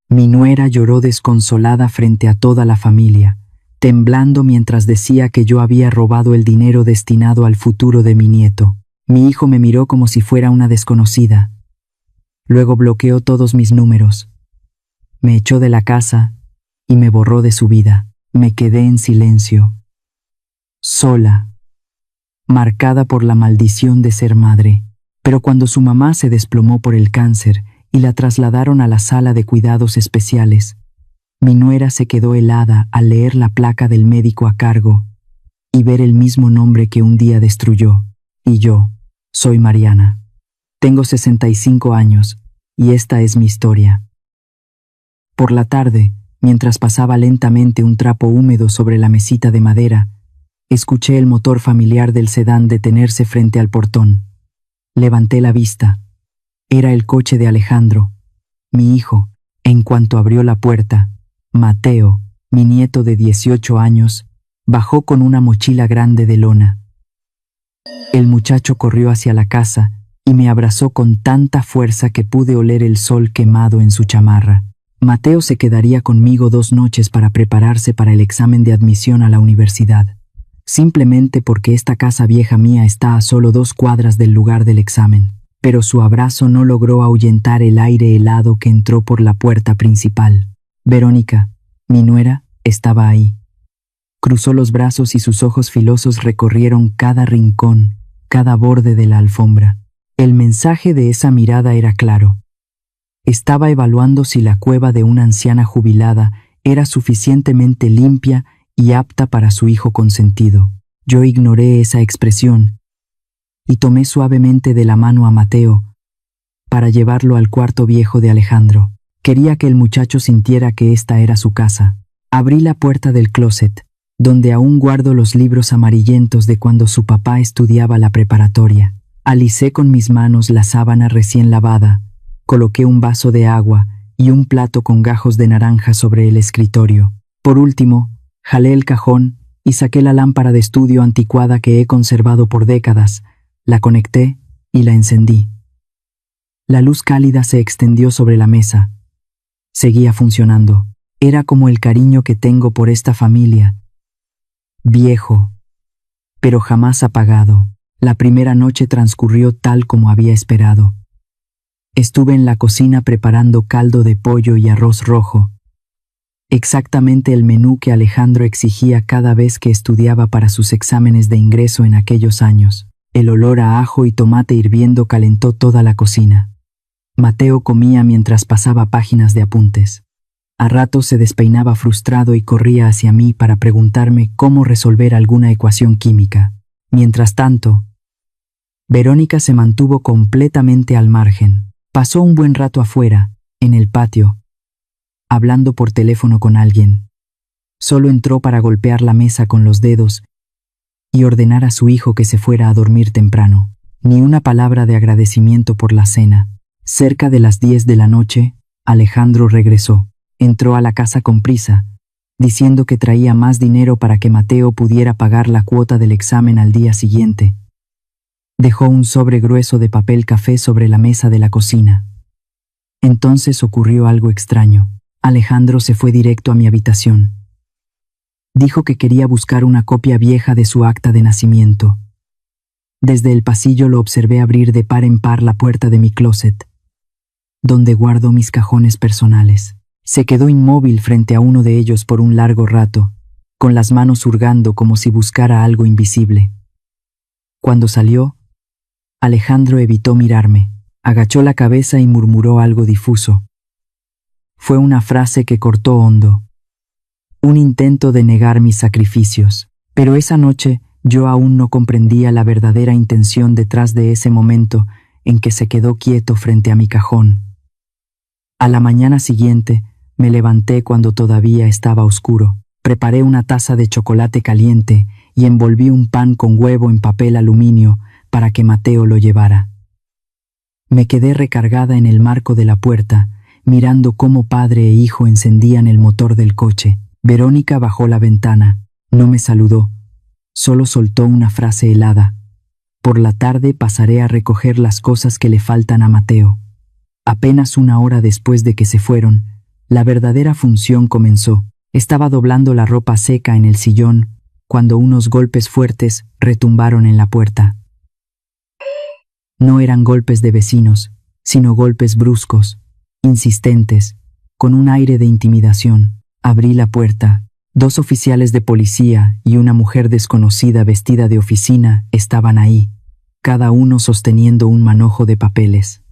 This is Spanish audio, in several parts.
Mi nuera lloró desconsolada frente a toda la familia, temblando mientras decía que yo había robado el dinero destinado al futuro de mi nieto. Mi hijo me miró como si fuera una desconocida. Luego bloqueó todos mis números. Me echó de la casa y me borró de su vida. Me quedé en silencio, sola, marcada por la maldición de ser madre. Pero cuando su mamá se desplomó por el cáncer y la trasladaron a la sala de cuidados especiales, mi nuera se quedó helada al leer la placa del médico a cargo y ver el mismo nombre que un día destruyó. Y yo, soy Mariana. Tengo 65 años y esta es mi historia. Por la tarde, mientras pasaba lentamente un trapo húmedo sobre la mesita de madera, escuché el motor familiar del sedán detenerse frente al portón. Levanté la vista. Era el coche de Alejandro, mi hijo. En cuanto abrió la puerta, Mateo, mi nieto de 18 años, bajó con una mochila grande de lona. El muchacho corrió hacia la casa y me abrazó con tanta fuerza que pude oler el sol quemado en su chamarra. Mateo se quedaría conmigo 2 noches para prepararse para el examen de admisión a la universidad, simplemente porque esta casa vieja mía está a solo 2 cuadras del lugar del examen. Pero su abrazo no logró ahuyentar el aire helado que entró por la puerta principal. Verónica, mi nuera, estaba ahí. Cruzó los brazos y sus ojos filosos recorrieron cada rincón, cada borde de la alfombra. El mensaje de esa mirada era claro. Estaba evaluando si la cueva de una anciana jubilada era suficientemente limpia y apta para su hijo consentido. Yo ignoré esa expresión y tomé suavemente de la mano a Mateo para llevarlo al cuarto viejo de Alejandro. Quería que el muchacho sintiera que esta era su casa. Abrí la puerta del closet, donde aún guardo los libros amarillentos de cuando su papá estudiaba la preparatoria. Alisé con mis manos la sábana recién lavada, coloqué un vaso de agua y un plato con gajos de naranja sobre el escritorio. Por último, jalé el cajón y saqué la lámpara de estudio anticuada que he conservado por décadas. La conecté y la encendí. La luz cálida se extendió sobre la mesa. Seguía funcionando. Era como el cariño que tengo por esta familia. Viejo, pero jamás apagado. La primera noche transcurrió tal como había esperado. Estuve en la cocina preparando caldo de pollo y arroz rojo. Exactamente el menú que Alejandro exigía cada vez que estudiaba para sus exámenes de ingreso en aquellos años. El olor a ajo y tomate hirviendo calentó toda la cocina. Mateo comía mientras pasaba páginas de apuntes. A ratos se despeinaba frustrado y corría hacia mí para preguntarme cómo resolver alguna ecuación química. Mientras tanto, Verónica se mantuvo completamente al margen. Pasó un buen rato afuera, en el patio, hablando por teléfono con alguien. Solo entró para golpear la mesa con los dedos y ordenar a su hijo que se fuera a dormir temprano. Ni una palabra de agradecimiento por la cena. Cerca de las 10 de la noche, Alejandro regresó. Entró a la casa con prisa, diciendo que traía más dinero para que Mateo pudiera pagar la cuota del examen al día siguiente. Dejó un sobre grueso de papel café sobre la mesa de la cocina. Entonces ocurrió algo extraño. Alejandro se fue directo a mi habitación. Dijo que quería buscar una copia vieja de su acta de nacimiento. Desde el pasillo lo observé abrir de par en par la puerta de mi closet, donde guardo mis cajones personales. Se quedó inmóvil frente a uno de ellos por un largo rato, con las manos hurgando como si buscara algo invisible. Cuando salió, Alejandro evitó mirarme, agachó la cabeza y murmuró algo difuso. Fue una frase que cortó hondo. Un intento de negar mis sacrificios. Pero esa noche yo aún no comprendía la verdadera intención detrás de ese momento en que se quedó quieto frente a mi cajón. A la mañana siguiente me levanté cuando todavía estaba oscuro. Preparé una taza de chocolate caliente y envolví un pan con huevo en papel aluminio para que Mateo lo llevara. Me quedé recargada en el marco de la puerta, mirando cómo padre e hijo encendían el motor del coche. Verónica bajó la ventana. No me saludó. Solo soltó una frase helada. Por la tarde pasaré a recoger las cosas que le faltan a Mateo. Apenas una hora después de que se fueron, La verdadera función comenzó. Estaba doblando la ropa seca en el sillón cuando unos golpes fuertes retumbaron en la puerta. No eran golpes de vecinos, sino golpes bruscos, insistentes, con un aire de intimidación. Abrí la puerta. 2 oficiales de policía y una mujer desconocida vestida de oficina estaban ahí, cada uno sosteniendo un manojo de papeles.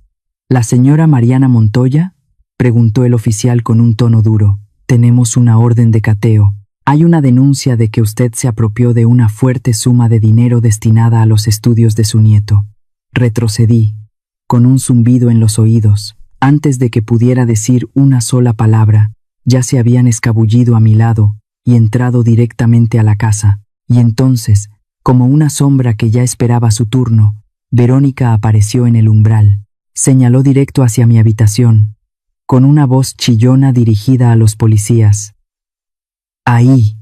¿La señora Mariana Montoya?, preguntó el oficial con un tono duro. Tenemos una orden de cateo. Hay una denuncia de que usted se apropió de una fuerte suma de dinero destinada a los estudios de su nieto. Retrocedí, con un zumbido en los oídos. Antes de que pudiera decir una sola palabra, ya se habían escabullido a mi lado y entrado directamente a la casa. Y entonces, como una sombra que ya esperaba su turno, Verónica apareció en el umbral. Señaló directo hacia mi habitación, con una voz chillona dirigida a los policías. Ahí.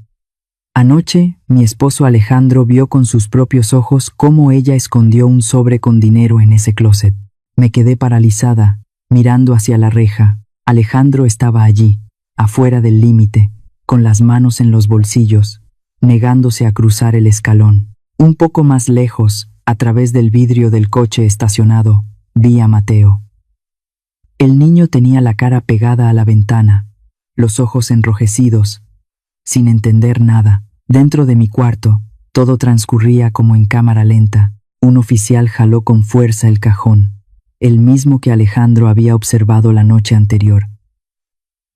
Anoche, mi esposo Alejandro vio con sus propios ojos cómo ella escondió un sobre con dinero en ese closet. Me quedé paralizada, mirando hacia la reja. Alejandro estaba allí, afuera del límite, con las manos en los bolsillos, negándose a cruzar el escalón. Un poco más lejos, a través del vidrio del coche estacionado, vi a Mateo. El niño tenía la cara pegada a la ventana, los ojos enrojecidos, sin entender nada. Dentro de mi cuarto, todo transcurría como en cámara lenta. Un oficial jaló con fuerza el cajón, el mismo que Alejandro había observado la noche anterior.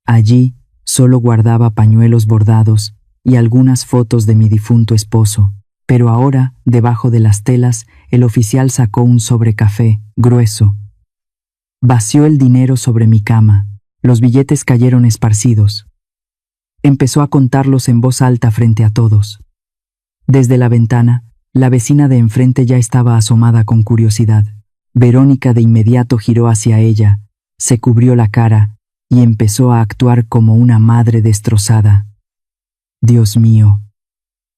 Allí solo guardaba pañuelos bordados y algunas fotos de mi difunto esposo, pero ahora, debajo de las telas, el oficial sacó un sobre café, grueso. Vació el dinero sobre mi cama. Los billetes cayeron esparcidos. Empezó a contarlos en voz alta frente a todos. Desde la ventana, la vecina de enfrente ya estaba asomada con curiosidad. Verónica de inmediato giró hacia ella, se cubrió la cara y empezó a actuar como una madre destrozada. Dios mío,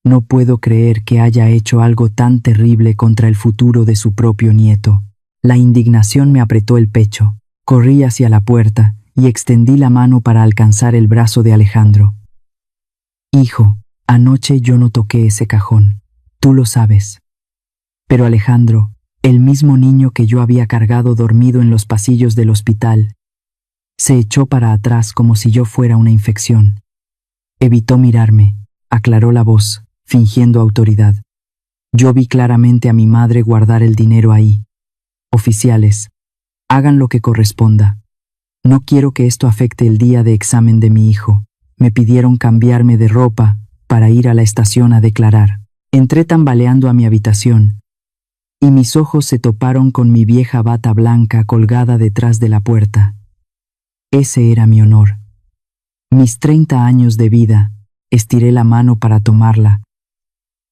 no puedo creer que haya hecho algo tan terrible contra el futuro de su propio nieto. La indignación me apretó el pecho. Corrí hacia la puerta y extendí la mano para alcanzar el brazo de Alejandro. Hijo, anoche yo no toqué ese cajón. Tú lo sabes. Pero Alejandro, el mismo niño que yo había cargado dormido en los pasillos del hospital, se echó para atrás como si yo fuera una infección. Evitó mirarme, aclaró la voz, fingiendo autoridad. Yo vi claramente a mi madre guardar el dinero ahí. Oficiales, hagan lo que corresponda. No quiero que esto afecte el día de examen de mi hijo. Me pidieron cambiarme de ropa para ir a la estación a declarar. Entré tambaleando a mi habitación y mis ojos se toparon con mi vieja bata blanca colgada detrás de la puerta. Ese era mi honor. Mis 30 años de vida. Estiré la mano para tomarla,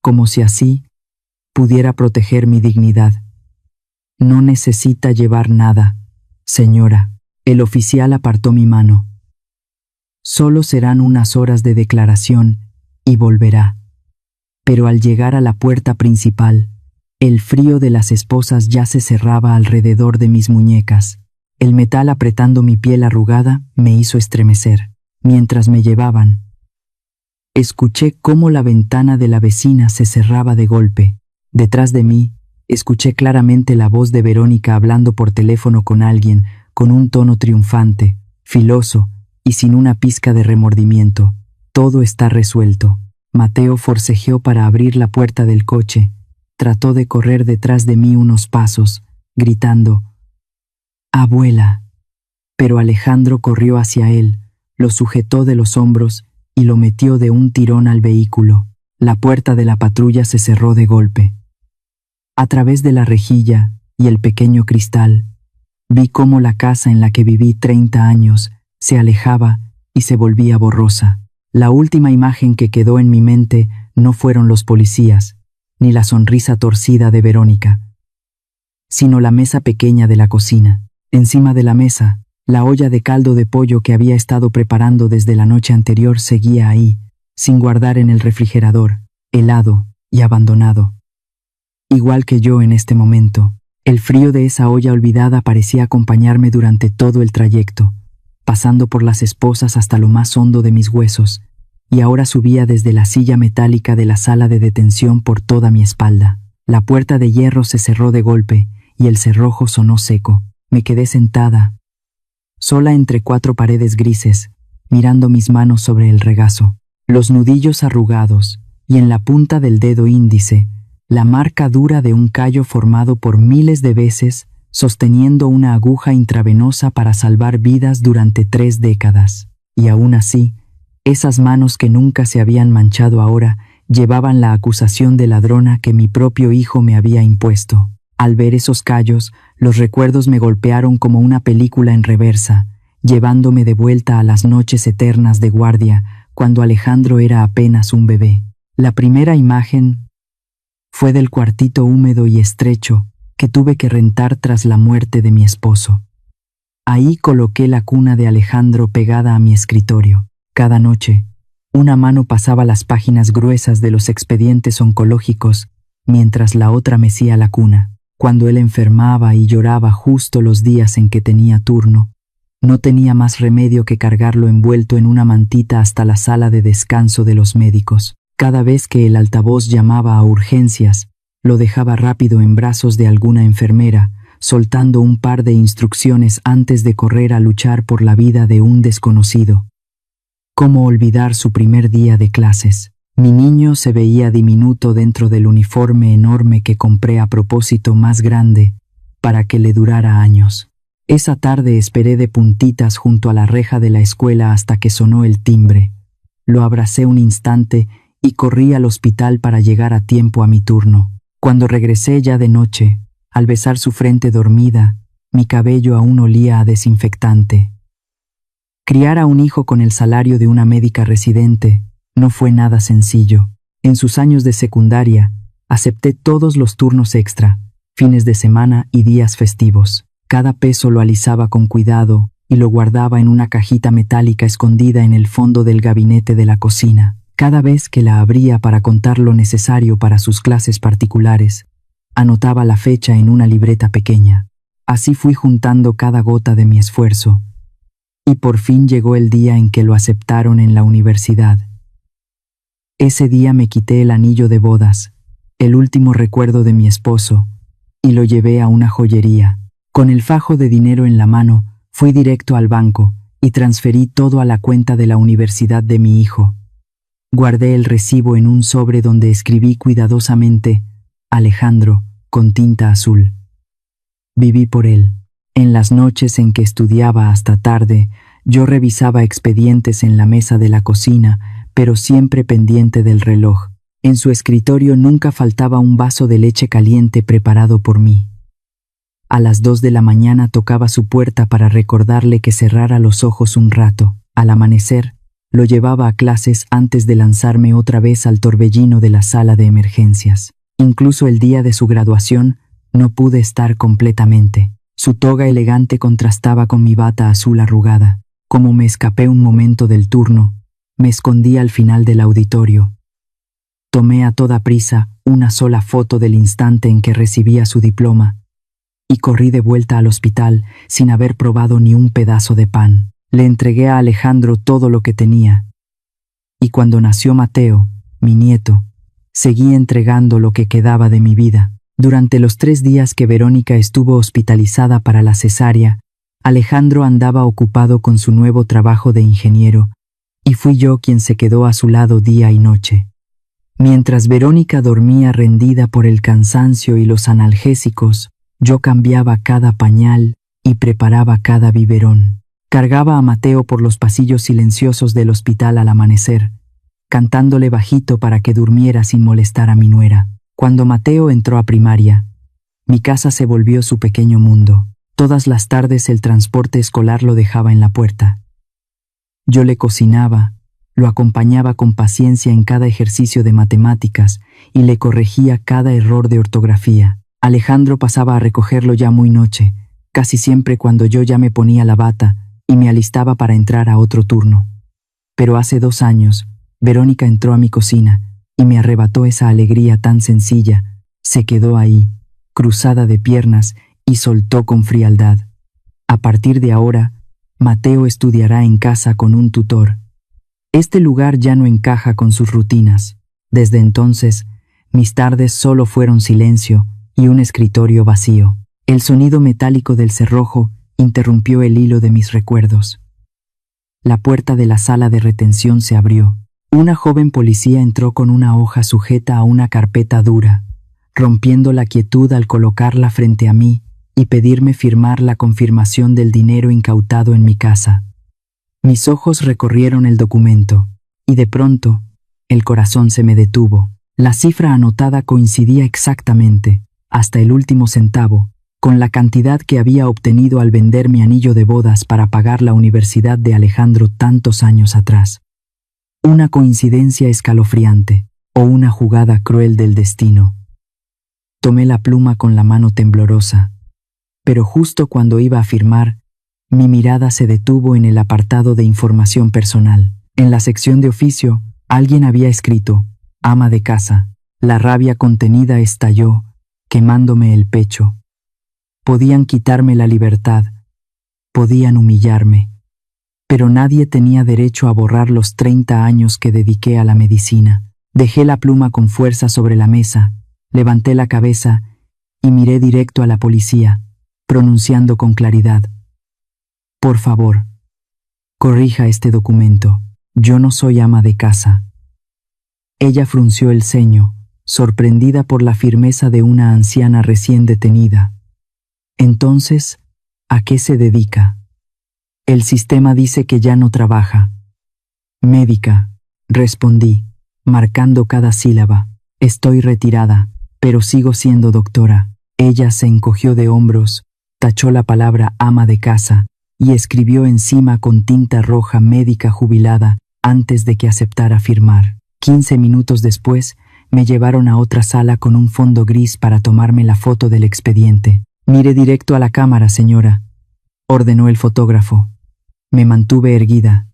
como si así pudiera proteger mi dignidad. No necesita llevar nada, señora. El oficial apartó mi mano. Solo serán unas horas de declaración y volverá. Pero al llegar a la puerta principal, el frío de las esposas ya se cerraba alrededor de mis muñecas. El metal apretando mi piel arrugada me hizo estremecer. Mientras me llevaban, escuché cómo la ventana de la vecina se cerraba de golpe. Detrás de mí, escuché claramente la voz de Verónica hablando por teléfono con alguien, con un tono triunfante, filoso y sin una pizca de remordimiento. Todo está resuelto. Mateo forcejeó para abrir la puerta del coche. Trató de correr detrás de mí unos pasos, gritando: «Abuela». Pero Alejandro corrió hacia él, lo sujetó de los hombros y lo metió de un tirón al vehículo. La puerta de la patrulla se cerró de golpe. A través de la rejilla y el pequeño cristal, vi cómo la casa en la que viví 30 años se alejaba y se volvía borrosa. La última imagen que quedó en mi mente no fueron los policías, ni la sonrisa torcida de Verónica, sino la mesa pequeña de la cocina. Encima de la mesa, la olla de caldo de pollo que había estado preparando desde la noche anterior seguía ahí, sin guardar en el refrigerador, helado y abandonado. Igual que yo en este momento, el frío de esa olla olvidada parecía acompañarme durante todo el trayecto. pasando por las esposas hasta lo más hondo de mis huesos, y ahora subía desde la silla metálica de la sala de detención por toda mi espalda. La puerta de hierro se cerró de golpe, y el cerrojo sonó seco. Me quedé sentada, sola entre 4 paredes grises, mirando mis manos sobre el regazo, los nudillos arrugados, y en la punta del dedo índice, la marca dura de un callo formado por miles de veces, sosteniendo una aguja intravenosa para salvar vidas durante 3 décadas. Y aún así, esas manos que nunca se habían manchado ahora llevaban la acusación de ladrona que mi propio hijo me había impuesto. Al ver esos callos, los recuerdos me golpearon como una película en reversa, llevándome de vuelta a las noches eternas de guardia, cuando Alejandro era apenas un bebé. La primera imagen fue del cuartito húmedo y estrecho que tuve que rentar tras la muerte de mi esposo. Ahí coloqué la cuna de Alejandro pegada a mi escritorio. Cada noche, una mano pasaba las páginas gruesas de los expedientes oncológicos, mientras la otra mecía la cuna. Cuando él enfermaba y lloraba justo los días en que tenía turno, no tenía más remedio que cargarlo envuelto en una mantita hasta la sala de descanso de los médicos. Cada vez que el altavoz llamaba a urgencias, lo dejaba rápido en brazos de alguna enfermera, soltando un par de instrucciones antes de correr a luchar por la vida de un desconocido. ¿Cómo olvidar su primer día de clases? Mi niño se veía diminuto dentro del uniforme enorme que compré a propósito más grande, para que le durara años. Esa tarde esperé de puntitas junto a la reja de la escuela hasta que sonó el timbre. Lo abracé un instante y corrí al hospital para llegar a tiempo a mi turno. Cuando regresé ya de noche, al besar su frente dormida, mi cabello aún olía a desinfectante. Criar a un hijo con el salario de una médica residente no fue nada sencillo. En sus años de secundaria, acepté todos los turnos extra, fines de semana y días festivos. Cada peso lo alisaba con cuidado y lo guardaba en una cajita metálica escondida en el fondo del gabinete de la cocina. Cada vez que la abría para contar lo necesario para sus clases particulares, anotaba la fecha en una libreta pequeña. Así fui juntando cada gota de mi esfuerzo. Y por fin llegó el día en que lo aceptaron en la universidad. Ese día me quité el anillo de bodas, el último recuerdo de mi esposo, y lo llevé a una joyería. Con el fajo de dinero en la mano, fui directo al banco y transferí todo a la cuenta de la universidad de mi hijo. Guardé el recibo en un sobre donde escribí cuidadosamente Alejandro con tinta azul. Viví por él. En las noches en que estudiaba hasta tarde, yo revisaba expedientes en la mesa de la cocina, pero siempre pendiente del reloj. En su escritorio nunca faltaba un vaso de leche caliente preparado por mí. A las 2 de la mañana tocaba su puerta para recordarle que cerrara los ojos un rato. Al amanecer, lo llevaba a clases antes de lanzarme otra vez al torbellino de la sala de emergencias. Incluso el día de su graduación, no pude estar completamente. Su toga elegante contrastaba con mi bata azul arrugada. Como me escapé un momento del turno, me escondí al final del auditorio. Tomé a toda prisa una sola foto del instante en que recibía su diploma y corrí de vuelta al hospital sin haber probado ni un pedazo de pan. Le entregué a Alejandro todo lo que tenía. Y cuando nació Mateo, mi nieto, seguí entregando lo que quedaba de mi vida. Durante los 3 días que Verónica estuvo hospitalizada para la cesárea, Alejandro andaba ocupado con su nuevo trabajo de ingeniero, y fui yo quien se quedó a su lado día y noche. Mientras Verónica dormía rendida por el cansancio y los analgésicos, yo cambiaba cada pañal y preparaba cada biberón. Cargaba a Mateo por los pasillos silenciosos del hospital al amanecer, cantándole bajito para que durmiera sin molestar a mi nuera. Cuando Mateo entró a primaria, mi casa se volvió su pequeño mundo. Todas las tardes el transporte escolar lo dejaba en la puerta. Yo le cocinaba, lo acompañaba con paciencia en cada ejercicio de matemáticas y le corregía cada error de ortografía. Alejandro pasaba a recogerlo ya muy noche, casi siempre cuando yo ya me ponía la bata y me alistaba para entrar a otro turno. Pero hace 2 años, Verónica entró a mi cocina y me arrebató esa alegría tan sencilla. Se quedó ahí, cruzada de piernas, y soltó con frialdad: a partir de ahora, Mateo estudiará en casa con un tutor. Este lugar ya no encaja con sus rutinas. Desde entonces, mis tardes solo fueron silencio y un escritorio vacío. El sonido metálico del cerrojo interrumpió el hilo de mis recuerdos. La puerta de la sala de retención se abrió. Una joven policía entró con una hoja sujeta a una carpeta dura, rompiendo la quietud al colocarla frente a mí y pedirme firmar la confirmación del dinero incautado en mi casa. Mis ojos recorrieron el documento, y de pronto, el corazón se me detuvo. La cifra anotada coincidía exactamente, hasta el último centavo, con la cantidad que había obtenido al vender mi anillo de bodas para pagar la universidad de Alejandro tantos años atrás. Una coincidencia escalofriante, o una jugada cruel del destino. Tomé la pluma con la mano temblorosa, pero justo cuando iba a firmar, mi mirada se detuvo en el apartado de información personal. En la sección de oficio, alguien había escrito, ama de casa. La rabia contenida estalló, quemándome el pecho. Podían quitarme la libertad, podían humillarme, pero nadie tenía derecho a borrar los 30 años que dediqué a la medicina. Dejé la pluma con fuerza sobre la mesa, levanté la cabeza y miré directo a la policía, pronunciando con claridad: por favor, corrija este documento. Yo no soy ama de casa. Ella frunció el ceño, sorprendida por la firmeza de una anciana recién detenida. Entonces, ¿a qué se dedica? El sistema dice que ya no trabaja. Médica, respondí, marcando cada sílaba. Estoy retirada, pero sigo siendo doctora. Ella se encogió de hombros, tachó la palabra ama de casa y escribió encima con tinta roja médica jubilada antes de que aceptara firmar. 15 minutos después, me llevaron a otra sala con un fondo gris para tomarme la foto del expediente. Mire directo a la cámara, señora, ordenó el fotógrafo. Me mantuve erguida.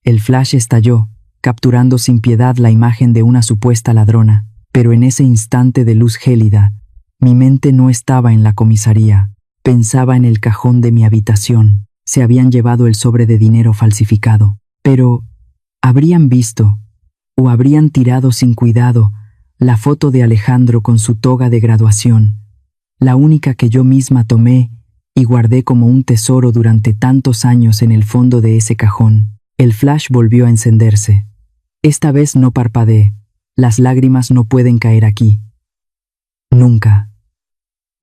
El flash estalló, capturando sin piedad la imagen de una supuesta ladrona, pero en ese instante de luz gélida, mi mente no estaba en la comisaría. Pensaba en el cajón de mi habitación. Se habían llevado el sobre de dinero falsificado, pero ¿habrían visto, o habrían tirado sin cuidado, la foto de Alejandro con su toga de graduación, la única que yo misma tomé y guardé como un tesoro durante tantos años en el fondo de ese cajón? El flash volvió a encenderse. Esta vez no parpadeé. Las lágrimas no pueden caer aquí. Nunca.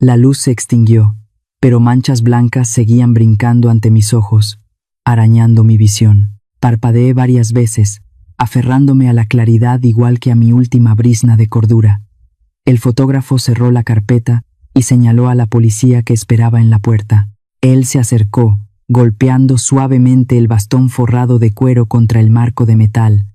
La luz se extinguió, pero manchas blancas seguían brincando ante mis ojos, arañando mi visión. Parpadeé varias veces, aferrándome a la claridad igual que a mi última brizna de cordura. El fotógrafo cerró la carpeta y señaló a la policía que esperaba en la puerta. Él se acercó, golpeando suavemente el bastón forrado de cuero contra el marco de metal.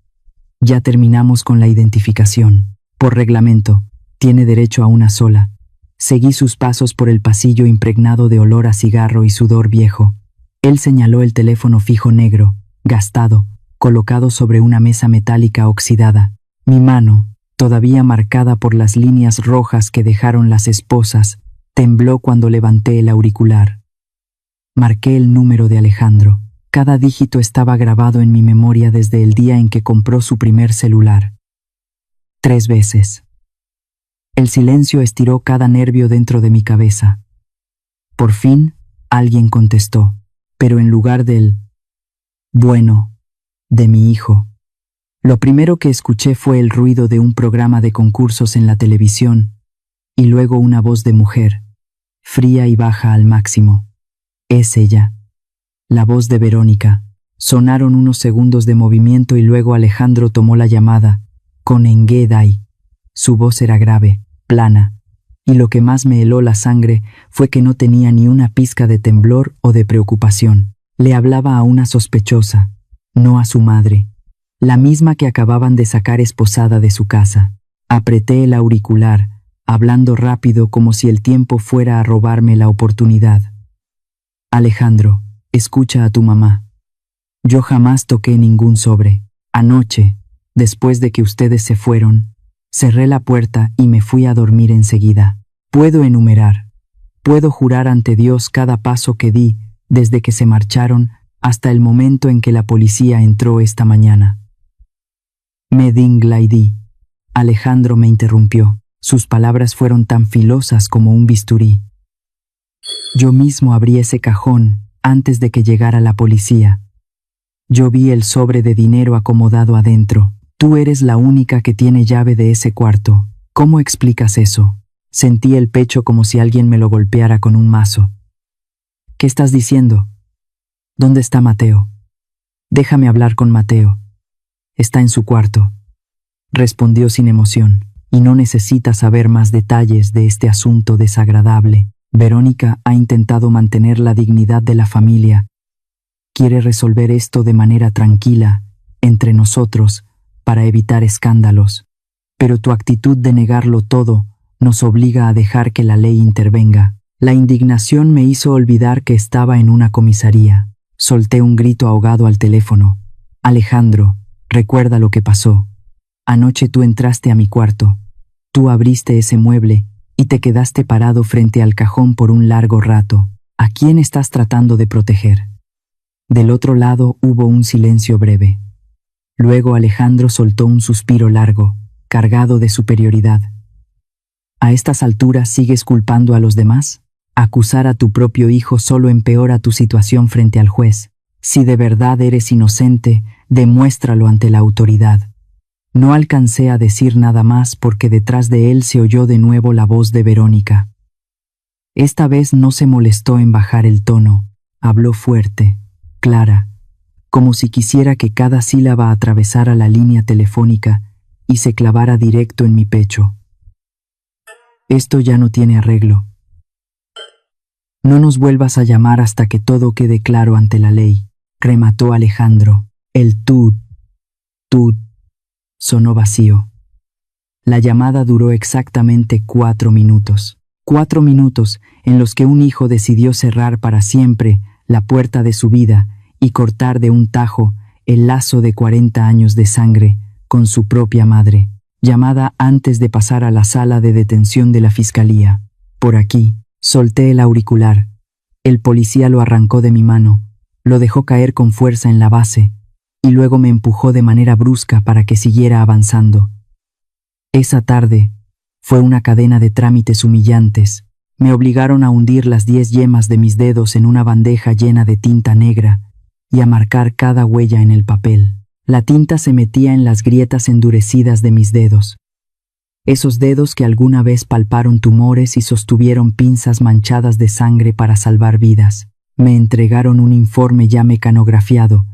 Ya terminamos con la identificación. Por reglamento, tiene derecho a una sola. Seguí sus pasos por el pasillo impregnado de olor a cigarro y sudor viejo. Él señaló el teléfono fijo negro, gastado, colocado sobre una mesa metálica oxidada. Mi mano, todavía marcada por las líneas rojas que dejaron las esposas, tembló cuando levanté el auricular. Marqué el número de Alejandro. Cada dígito estaba grabado en mi memoria desde el día en que compró su primer celular. 3 veces. El silencio estiró cada nervio dentro de mi cabeza. Por fin, alguien contestó, pero en lugar del bueno, de mi hijo. Lo primero que escuché fue el ruido de un programa de concursos en la televisión, y luego una voz de mujer, fría y baja al máximo. Es ella. La voz de Verónica. Sonaron unos segundos de movimiento y luego Alejandro tomó la llamada, con Engedai. Su voz era grave, plana, y lo que más me heló la sangre fue que no tenía ni una pizca de temblor o de preocupación. Le hablaba a una sospechosa, no a su madre, la misma que acababan de sacar esposada de su casa. Apreté el auricular, hablando rápido como si el tiempo fuera a robarme la oportunidad. Alejandro, escucha a tu mamá. Yo jamás toqué ningún sobre. Anoche, después de que ustedes se fueron, cerré la puerta y me fui a dormir enseguida. Puedo enumerar, puedo jurar ante Dios cada paso que di desde que se marcharon hasta el momento en que la policía entró esta mañana. Medinglaidí. Alejandro me interrumpió. Sus palabras fueron tan filosas como un bisturí. Yo mismo abrí ese cajón antes de que llegara la policía. Yo vi el sobre de dinero acomodado adentro. Tú eres la única que tiene llave de ese cuarto. ¿Cómo explicas eso? Sentí el pecho como si alguien me lo golpeara con un mazo. ¿Qué estás diciendo? ¿Dónde está Mateo? Déjame hablar con Mateo. Está en su cuarto. Respondió sin emoción. Y no necesita saber más detalles de este asunto desagradable. Verónica ha intentado mantener la dignidad de la familia. Quiere resolver esto de manera tranquila, entre nosotros, para evitar escándalos. Pero tu actitud de negarlo todo nos obliga a dejar que la ley intervenga. La indignación me hizo olvidar que estaba en una comisaría. Solté un grito ahogado al teléfono. Alejandro, recuerda lo que pasó. Anoche tú entraste a mi cuarto. Tú abriste ese mueble y te quedaste parado frente al cajón por un largo rato. ¿A quién estás tratando de proteger? Del otro lado hubo un silencio breve. Luego Alejandro soltó un suspiro largo, cargado de superioridad. ¿A estas alturas sigues culpando a los demás? Acusar a tu propio hijo solo empeora tu situación frente al juez. Si de verdad eres inocente, demuéstralo ante la autoridad. No alcancé a decir nada más porque detrás de él se oyó de nuevo la voz de Verónica. Esta vez no se molestó en bajar el tono. Habló fuerte, clara, como si quisiera que cada sílaba atravesara la línea telefónica y se clavara directo en mi pecho. Esto ya no tiene arreglo. No nos vuelvas a llamar hasta que todo quede claro ante la ley, remató Alejandro. El tut sonó vacío. La llamada duró exactamente 4 minutos. 4 minutos en los que un hijo decidió cerrar para siempre la puerta de su vida y cortar de un tajo el lazo de 40 años de sangre con su propia madre, llamada antes de pasar a la sala de detención de la fiscalía. Por aquí, solté el auricular. El policía lo arrancó de mi mano, lo dejó caer con fuerza en la base, y luego me empujó de manera brusca para que siguiera avanzando. Esa tarde fue una cadena de trámites humillantes. Me obligaron a hundir las 10 yemas de mis dedos en una bandeja llena de tinta negra y a marcar cada huella en el papel. La tinta se metía en las grietas endurecidas de mis dedos. Esos dedos que alguna vez palparon tumores y sostuvieron pinzas manchadas de sangre para salvar vidas. Me entregaron un informe ya mecanografiado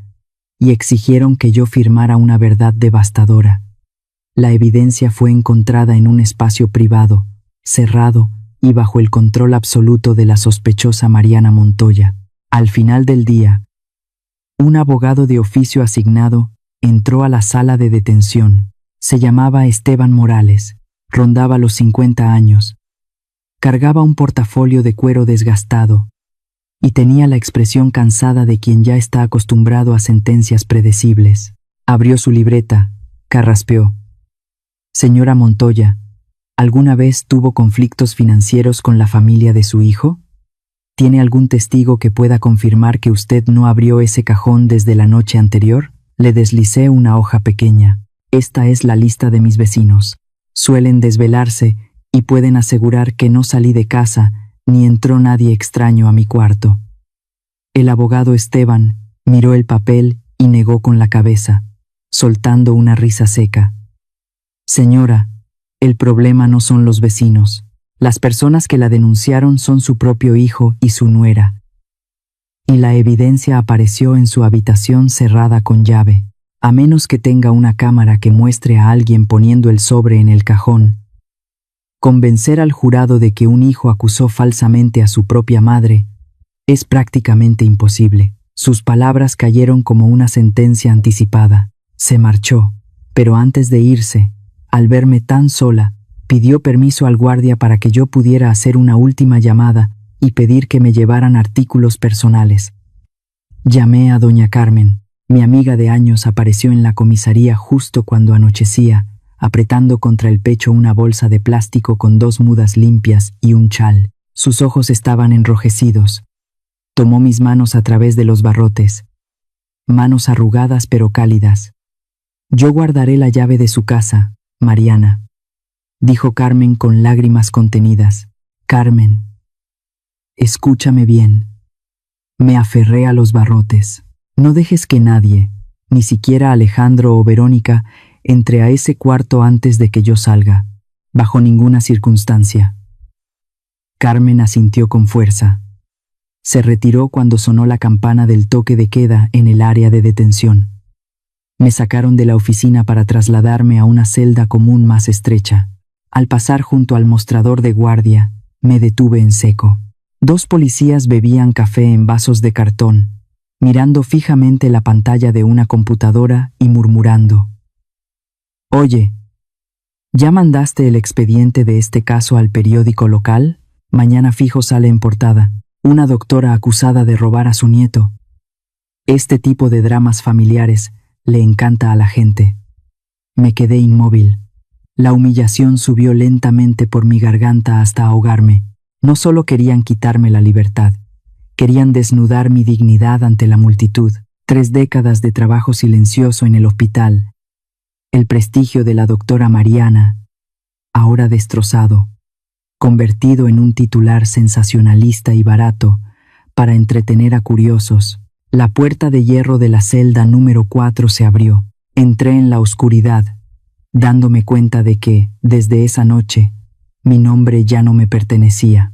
y exigieron que yo firmara una verdad devastadora. La evidencia fue encontrada en un espacio privado, cerrado y bajo el control absoluto de la sospechosa Mariana Montoya. Al final del día, un abogado de oficio asignado entró a la sala de detención. Se llamaba Esteban Morales, rondaba los 50 años. Cargaba un portafolio de cuero desgastado y tenía la expresión cansada de quien ya está acostumbrado a sentencias predecibles. Abrió su libreta, carraspeó. Señora Montoya, ¿alguna vez tuvo conflictos financieros con la familia de su hijo? ¿Tiene algún testigo que pueda confirmar que usted no abrió ese cajón desde la noche anterior? Le deslicé una hoja pequeña. Esta es la lista de mis vecinos. Suelen desvelarse y pueden asegurar que no salí de casa ni entró nadie extraño a mi cuarto. El abogado Esteban miró el papel y negó con la cabeza, soltando una risa seca. Señora, el problema no son los vecinos. Las personas que la denunciaron son su propio hijo y su nuera. Y la evidencia apareció en su habitación cerrada con llave. A menos que tenga una cámara que muestre a alguien poniendo el sobre en el cajón. Convencer al jurado de que un hijo acusó falsamente a su propia madre es prácticamente imposible. Sus palabras cayeron como una sentencia anticipada. Se marchó, pero antes de irse, al verme tan sola, pidió permiso al guardia para que yo pudiera hacer una última llamada y pedir que me llevaran artículos personales. Llamé a doña Carmen. Mi amiga de años apareció en la comisaría justo cuando anochecía, apretando contra el pecho una bolsa de plástico con 2 mudas limpias y un chal. Sus ojos estaban enrojecidos. Tomó mis manos a través de los barrotes manos arrugadas pero cálidas. «Yo guardaré la llave de su casa, Mariana», dijo Carmen con lágrimas contenidas. «Carmen, escúchame bien». Me aferré a los barrotes. «No dejes que nadie, ni siquiera Alejandro o Verónica, entre a ese cuarto antes de que yo salga, bajo ninguna circunstancia». Carmen asintió con fuerza. Se retiró cuando sonó la campana del toque de queda en el área de detención. Me sacaron de la oficina para trasladarme a una celda común más estrecha. Al pasar junto al mostrador de guardia, me detuve en seco. 2 policías bebían café en vasos de cartón, mirando fijamente la pantalla de una computadora y murmurando. «Oye, ¿ya mandaste el expediente de este caso al periódico local? Mañana fijo sale en portada. Una doctora acusada de robar a su nieto». Este tipo de dramas familiares le encanta a la gente. Me quedé inmóvil. La humillación subió lentamente por mi garganta hasta ahogarme. No solo querían quitarme la libertad, querían desnudar mi dignidad ante la multitud. 3 décadas de trabajo silencioso en el hospital. El prestigio de la doctora Mariana, ahora destrozado, convertido en un titular sensacionalista y barato para entretener a curiosos. La puerta de hierro de la celda número 4 se abrió. Entré en la oscuridad, dándome cuenta de que, desde esa noche, mi nombre ya no me pertenecía.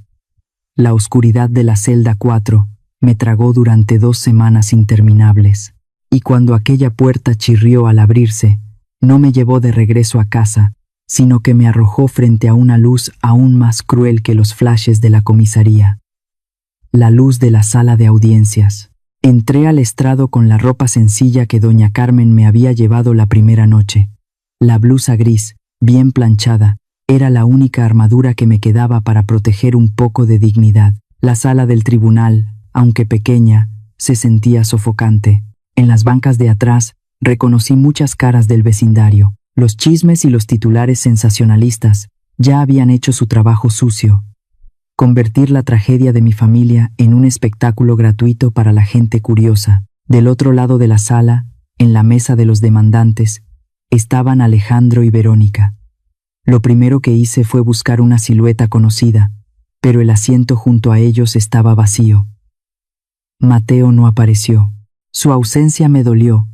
La oscuridad de la celda 4 me tragó durante 2 semanas interminables, y cuando aquella puerta chirrió al abrirse, no me llevó de regreso a casa, sino que me arrojó frente a una luz aún más cruel que los flashes de la comisaría. La luz de la sala de audiencias. Entré al estrado con la ropa sencilla que doña Carmen me había llevado la primera noche. La blusa gris, bien planchada, era la única armadura que me quedaba para proteger un poco de dignidad. La sala del tribunal, aunque pequeña, se sentía sofocante. En las bancas de atrás, reconocí muchas caras del vecindario. Los chismes y los titulares sensacionalistas ya habían hecho su trabajo sucio. Convertir la tragedia de mi familia en un espectáculo gratuito para la gente curiosa. Del otro lado de la sala, en la mesa de los demandantes, estaban Alejandro y Verónica. Lo primero que hice fue buscar una silueta conocida, pero el asiento junto a ellos estaba vacío. Mateo no apareció. Su ausencia me dolió,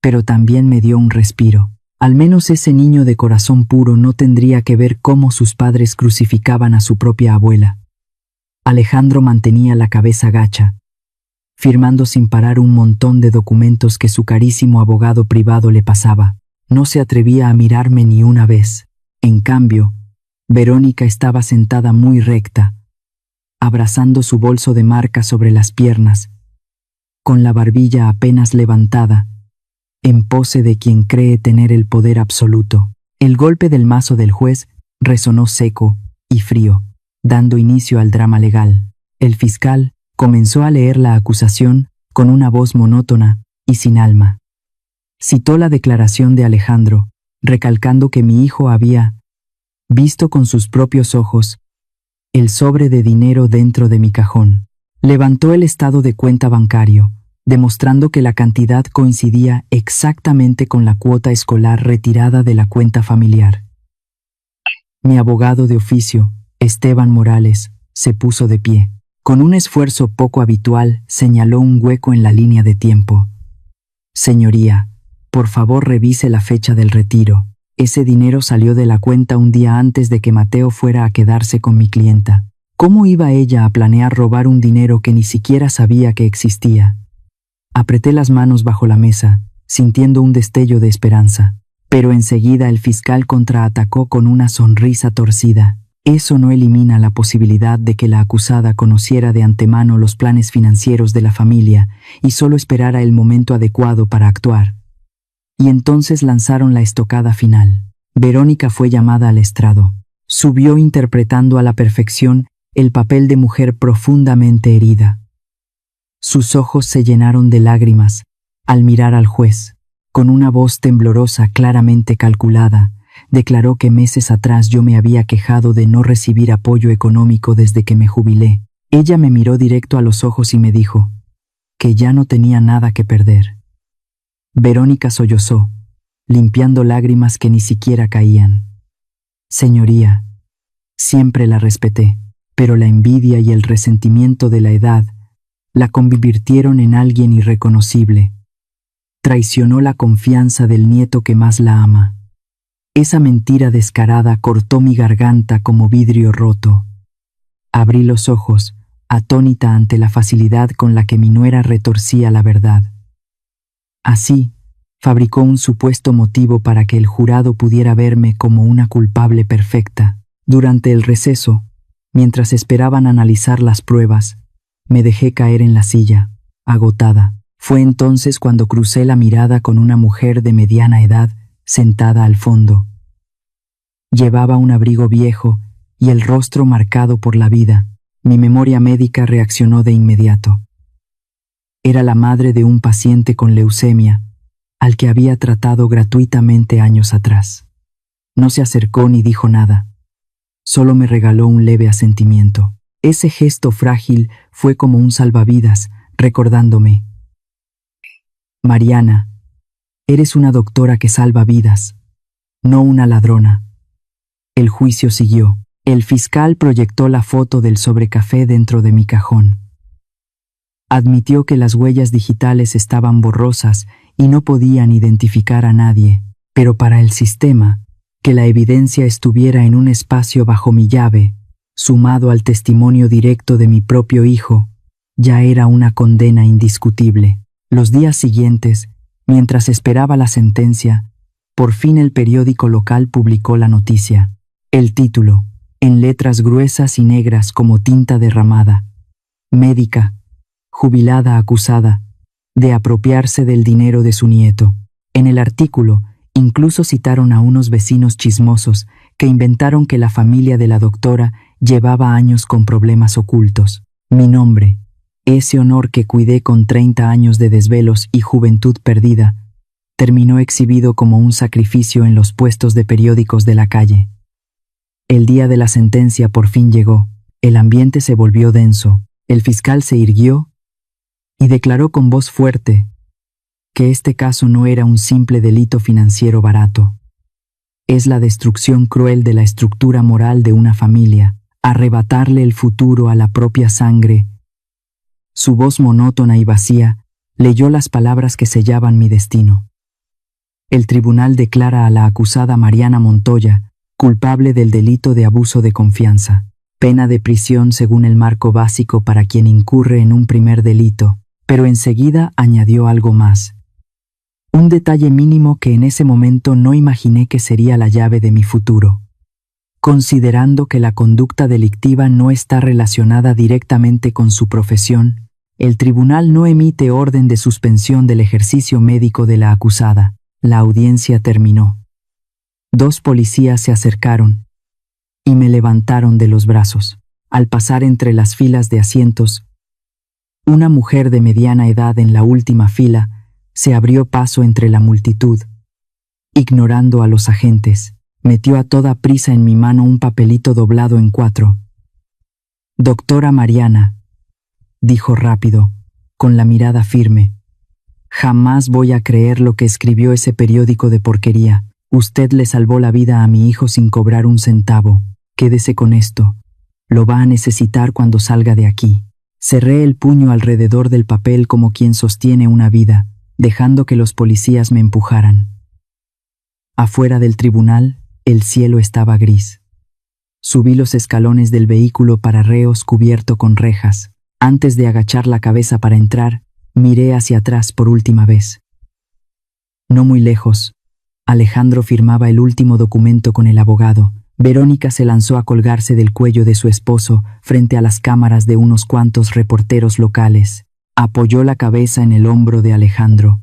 pero también me dio un respiro. Al menos ese niño de corazón puro no tendría que ver cómo sus padres crucificaban a su propia abuela. Alejandro mantenía la cabeza gacha, firmando sin parar un montón de documentos que su carísimo abogado privado le pasaba. No se atrevía a mirarme ni una vez. En cambio, Verónica estaba sentada muy recta, abrazando su bolso de marca sobre las piernas, con la barbilla apenas levantada, en pose de quien cree tener el poder absoluto. El golpe del mazo del juez resonó seco y frío, dando inicio al drama legal. El fiscal comenzó a leer la acusación con una voz monótona y sin alma. Citó la declaración de Alejandro, recalcando que mi hijo había visto con sus propios ojos el sobre de dinero dentro de mi cajón. Levantó el estado de cuenta bancario, demostrando que la cantidad coincidía exactamente con la cuota escolar retirada de la cuenta familiar. Mi abogado de oficio, Esteban Morales, se puso de pie. Con un esfuerzo poco habitual, señaló un hueco en la línea de tiempo. «Señoría, por favor revise la fecha del retiro. Ese dinero salió de la cuenta un día antes de que Mateo fuera a quedarse con mi clienta. ¿Cómo iba ella a planear robar un dinero que ni siquiera sabía que existía?» Apreté las manos bajo la mesa, sintiendo un destello de esperanza. Pero enseguida el fiscal contraatacó con una sonrisa torcida. «Eso no elimina la posibilidad de que la acusada conociera de antemano los planes financieros de la familia y solo esperara el momento adecuado para actuar». Y entonces lanzaron la estocada final. Verónica fue llamada al estrado. Subió interpretando a la perfección el papel de mujer profundamente herida. Sus ojos se llenaron de lágrimas al mirar al juez. Con una voz temblorosa claramente calculada, declaró que meses atrás yo me había quejado de no recibir apoyo económico desde que me jubilé. Ella me miró directo a los ojos y me dijo que ya no tenía nada que perder. Verónica sollozó, limpiando lágrimas que ni siquiera caían. Señoría, siempre la respeté, pero la envidia y el resentimiento de la edad la convirtieron en alguien irreconocible. Traicionó la confianza del nieto que más la ama. Esa mentira descarada cortó mi garganta como vidrio roto. Abrí los ojos, atónita ante la facilidad con la que mi nuera retorcía la verdad. Así, fabricó un supuesto motivo para que el jurado pudiera verme como una culpable perfecta. Durante el receso, mientras esperaban analizar las pruebas, me dejé caer en la silla, agotada. Fue entonces cuando crucé la mirada con una mujer de mediana edad sentada al fondo. Llevaba un abrigo viejo y el rostro marcado por la vida. Mi memoria médica reaccionó de inmediato. Era la madre de un paciente con leucemia, al que había tratado gratuitamente años atrás. No se acercó ni dijo nada. Solo me regaló un leve asentimiento. Ese gesto frágil fue como un salvavidas, recordándome: Mariana, eres una doctora que salva vidas, no una ladrona. El juicio siguió. El fiscal proyectó la foto del sobrecafé dentro de mi cajón. Admitió que las huellas digitales estaban borrosas y no podían identificar a nadie, pero para el sistema, que la evidencia estuviera en un espacio bajo mi llave, sumado al testimonio directo de mi propio hijo, ya era una condena indiscutible. Los días siguientes, mientras esperaba la sentencia, por fin el periódico local publicó la noticia. El título, en letras gruesas y negras como tinta derramada: médica, jubilada acusada de apropiarse del dinero de su nieto. En el artículo, incluso citaron a unos vecinos chismosos que inventaron que la familia de la doctora llevaba años con problemas ocultos. Mi nombre, ese honor que cuidé con 30 años de desvelos y juventud perdida, terminó exhibido como un sacrificio en los puestos de periódicos de la calle. El día de la sentencia por fin llegó. El ambiente se volvió denso. El fiscal se irguió y declaró con voz fuerte que este caso no era un simple delito financiero barato. Es la destrucción cruel de la estructura moral de una familia, arrebatarle el futuro a la propia sangre. Su voz monótona y vacía leyó las palabras que sellaban mi destino. El tribunal declara a la acusada Mariana Montoya culpable del delito de abuso de confianza, pena de prisión según el marco básico para quien incurre en un primer delito, pero enseguida añadió algo más. Un detalle mínimo que en ese momento no imaginé que sería la llave de mi futuro. Considerando que la conducta delictiva no está relacionada directamente con su profesión, el tribunal no emite orden de suspensión del ejercicio médico de la acusada. La audiencia terminó. 2 policías se acercaron y me levantaron de los brazos. Al pasar entre las filas de asientos, una mujer de mediana edad en la última fila se abrió paso entre la multitud. Ignorando a los agentes, metió a toda prisa en mi mano un papelito doblado en 4. Doctora Mariana, dijo rápido, con la mirada firme, jamás voy a creer lo que escribió ese periódico de porquería. Usted le salvó la vida a mi hijo sin cobrar un centavo. Quédese con esto. Lo va a necesitar cuando salga de aquí. Cerré el puño alrededor del papel como quien sostiene una vida, dejando que los policías me empujaran. Afuera del tribunal, el cielo estaba gris. Subí los escalones del vehículo para reos cubierto con rejas. Antes de agachar la cabeza para entrar, miré hacia atrás por última vez. No muy lejos, Alejandro firmaba el último documento con el abogado. Verónica se lanzó a colgarse del cuello de su esposo frente a las cámaras de unos cuantos reporteros locales. Apoyó la cabeza en el hombro de Alejandro,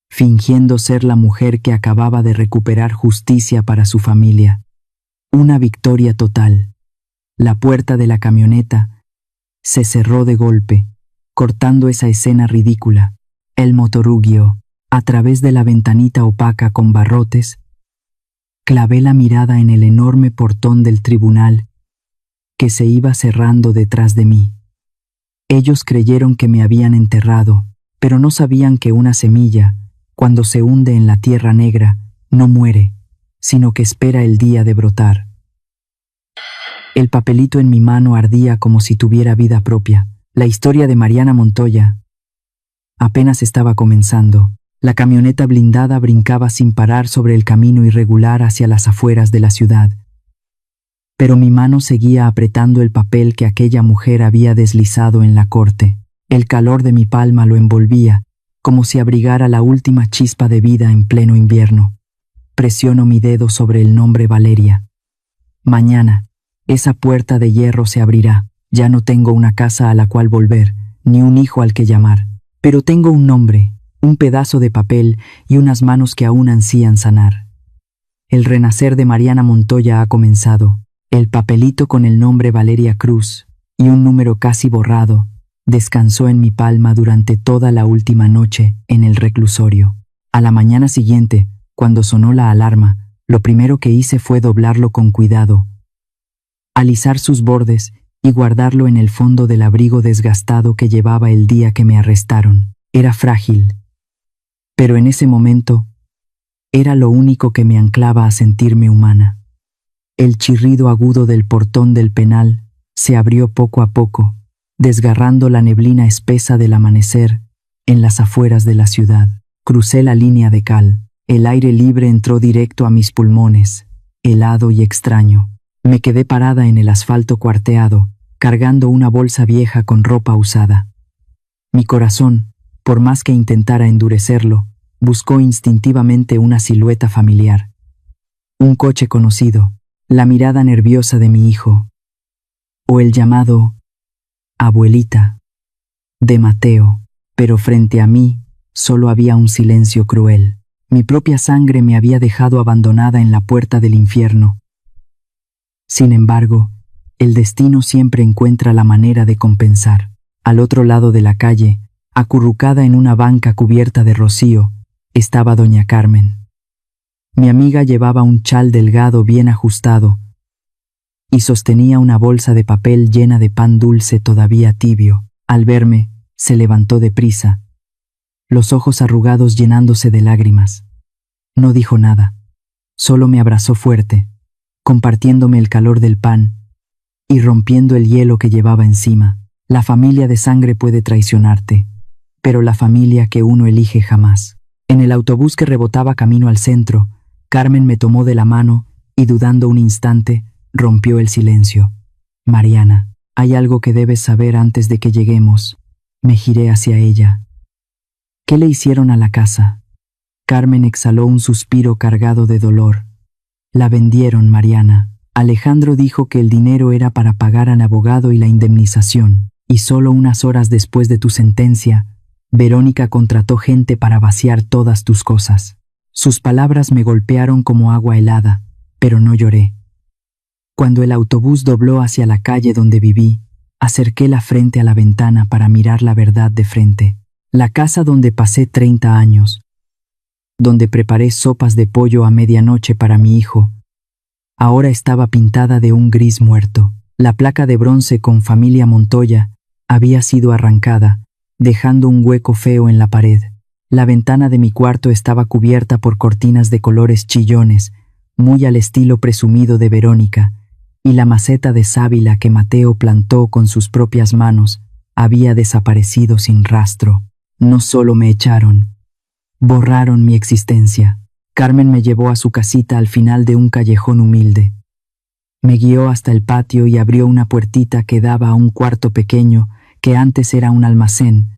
fingiendo ser la mujer que acababa de recuperar justicia para su familia. Una victoria total. La puerta de la camioneta se cerró de golpe, cortando esa escena ridícula. El motorugio, a través de la ventanita opaca con barrotes, clavé la mirada en el enorme portón del tribunal que se iba cerrando detrás de mí. Ellos creyeron que me habían enterrado, pero no sabían que una semilla, cuando se hunde en la tierra negra, no muere, sino que espera el día de brotar. El papelito en mi mano ardía como si tuviera vida propia. La historia de Mariana Montoya apenas estaba comenzando. La camioneta blindada brincaba sin parar sobre el camino irregular hacia las afueras de la ciudad. Pero mi mano seguía apretando el papel que aquella mujer había deslizado en la corte. El calor de mi palma lo envolvía, como si abrigara la última chispa de vida en pleno invierno. Presiono mi dedo sobre el nombre Valeria. Mañana, esa puerta de hierro se abrirá. Ya no tengo una casa a la cual volver, ni un hijo al que llamar. Pero tengo un nombre, un pedazo de papel y unas manos que aún ansían sanar. El renacer de Mariana Montoya ha comenzado. El papelito con el nombre Valeria Cruz y un número casi borrado descansó en mi palma durante toda la última noche en el reclusorio. A la mañana siguiente, cuando sonó la alarma, lo primero que hice fue doblarlo con cuidado, alisar sus bordes y guardarlo en el fondo del abrigo desgastado que llevaba el día que me arrestaron. Era frágil, pero en ese momento era lo único que me anclaba a sentirme humana. El chirrido agudo del portón del penal se abrió poco a poco, desgarrando la neblina espesa del amanecer en las afueras de la ciudad. Crucé la línea de cal. El aire libre entró directo a mis pulmones, helado y extraño. Me quedé parada en el asfalto cuarteado, cargando una bolsa vieja con ropa usada. Mi corazón, por más que intentara endurecerlo, buscó instintivamente una silueta familiar. Un coche conocido, la mirada nerviosa de mi hijo, o el llamado abuelita de Mateo, pero frente a mí solo había un silencio cruel. Mi propia sangre me había dejado abandonada en la puerta del infierno. Sin embargo, el destino siempre encuentra la manera de compensar. Al otro lado de la calle, acurrucada en una banca cubierta de rocío, estaba doña Carmen. Mi amiga llevaba un chal delgado bien ajustado y sostenía una bolsa de papel llena de pan dulce todavía tibio. Al verme, se levantó deprisa, los ojos arrugados llenándose de lágrimas. No dijo nada, solo me abrazó fuerte, compartiéndome el calor del pan y rompiendo el hielo que llevaba encima. La familia de sangre puede traicionarte, pero la familia que uno elige jamás. En el autobús que rebotaba camino al centro, Carmen me tomó de la mano y, dudando un instante, rompió el silencio. Mariana, hay algo que debes saber antes de que lleguemos. Me giré hacia ella. ¿Qué le hicieron a la casa? Carmen exhaló un suspiro cargado de dolor. La vendieron, Mariana. Alejandro dijo que el dinero era para pagar al abogado y la indemnización, y solo unas horas después de tu sentencia, Verónica contrató gente para vaciar todas tus cosas. Sus palabras me golpearon como agua helada, pero no lloré. Cuando el autobús dobló hacia la calle donde viví, acerqué la frente a la ventana para mirar la verdad de frente. La casa donde pasé 30 años, donde preparé sopas de pollo a medianoche para mi hijo, ahora estaba pintada de un gris muerto. La placa de bronce con Familia Montoya había sido arrancada, dejando un hueco feo en la pared. La ventana de mi cuarto estaba cubierta por cortinas de colores chillones, muy al estilo presumido de Verónica, y la maceta de sábila que Mateo plantó con sus propias manos había desaparecido sin rastro. No solo me echaron, borraron mi existencia. Carmen me llevó a su casita al final de un callejón humilde. Me guió hasta el patio y abrió una puertita que daba a un cuarto pequeño que antes era un almacén,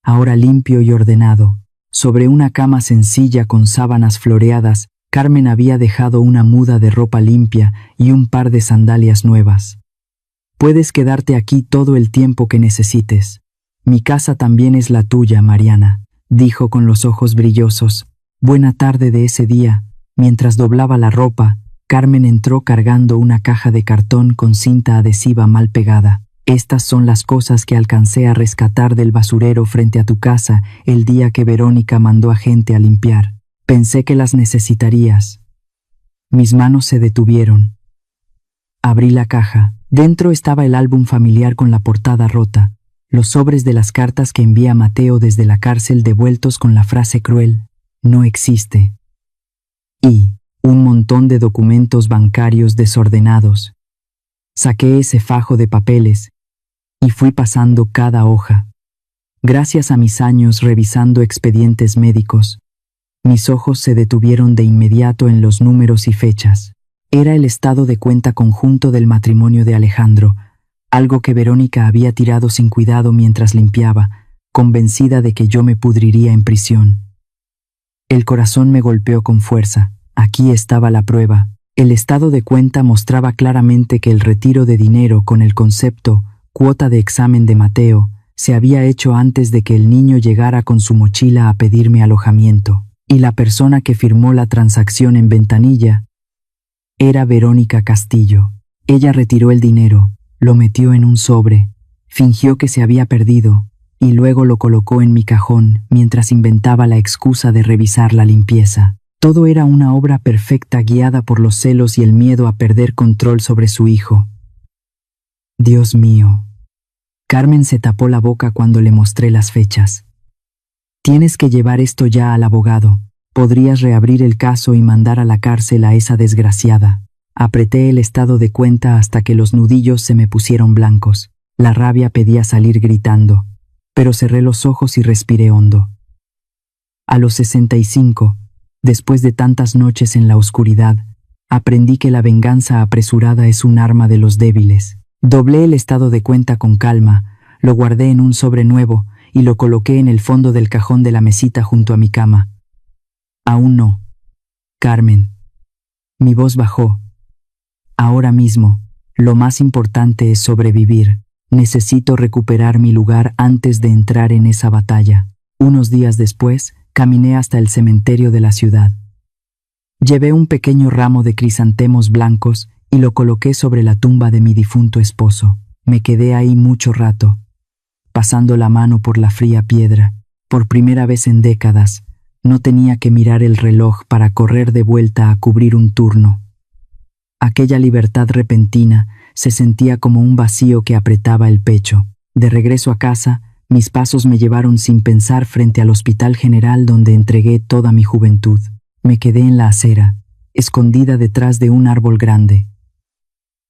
ahora limpio y ordenado. Sobre una cama sencilla con sábanas floreadas, Carmen había dejado una muda de ropa limpia y un par de sandalias nuevas. Puedes quedarte aquí todo el tiempo que necesites. Mi casa también es la tuya, Mariana, dijo con los ojos brillosos. Buena tarde de ese día, mientras doblaba la ropa, Carmen entró cargando una caja de cartón con cinta adhesiva mal pegada. Estas son las cosas que alcancé a rescatar del basurero frente a tu casa el día que Verónica mandó a gente a limpiar. Pensé que las necesitarías. Mis manos se detuvieron. Abrí la caja. Dentro estaba el álbum familiar con la portada rota, los sobres de las cartas que envía Mateo desde la cárcel devueltos con la frase cruel: no existe. Y un montón de documentos bancarios desordenados. Saqué ese fajo de papeles y fui pasando cada hoja. Gracias a mis años revisando expedientes médicos, mis ojos se detuvieron de inmediato en los números y fechas. Era el estado de cuenta conjunto del matrimonio de Alejandro, algo que Verónica había tirado sin cuidado mientras limpiaba, convencida de que yo me pudriría en prisión. El corazón me golpeó con fuerza. Aquí estaba la prueba. El estado de cuenta mostraba claramente que el retiro de dinero con el concepto cuota de examen de Mateo se había hecho antes de que el niño llegara con su mochila a pedirme alojamiento, y la persona que firmó la transacción en ventanilla era Verónica Castillo. Ella retiró el dinero, lo metió en un sobre, fingió que se había perdido y luego lo colocó en mi cajón mientras inventaba la excusa de revisar la limpieza. Todo era una obra perfecta guiada por los celos y el miedo a perder control sobre su hijo. Dios mío. Carmen se tapó la boca cuando le mostré las fechas. Tienes que llevar esto ya al abogado. Podrías reabrir el caso y mandar a la cárcel a esa desgraciada. Apreté el estado de cuenta hasta que los nudillos se me pusieron blancos. La rabia pedía salir gritando, pero cerré los ojos y respiré hondo. A los 65, después de tantas noches en la oscuridad, aprendí que la venganza apresurada es un arma de los débiles. Doblé el estado de cuenta con calma, lo guardé en un sobre nuevo y lo coloqué en el fondo del cajón de la mesita junto a mi cama. Aún no. Carmen. Mi voz bajó. Ahora mismo, lo más importante es sobrevivir. Necesito recuperar mi lugar antes de entrar en esa batalla. Unos días después, caminé hasta el cementerio de la ciudad. Llevé un pequeño ramo de crisantemos blancos y lo coloqué sobre la tumba de mi difunto esposo. Me quedé ahí mucho rato, pasando la mano por la fría piedra. Por primera vez en décadas, no tenía que mirar el reloj para correr de vuelta a cubrir un turno. Aquella libertad repentina se sentía como un vacío que apretaba el pecho. De regreso a casa, mis pasos me llevaron sin pensar frente al Hospital General donde entregué toda mi juventud. Me quedé en la acera, escondida detrás de un árbol grande.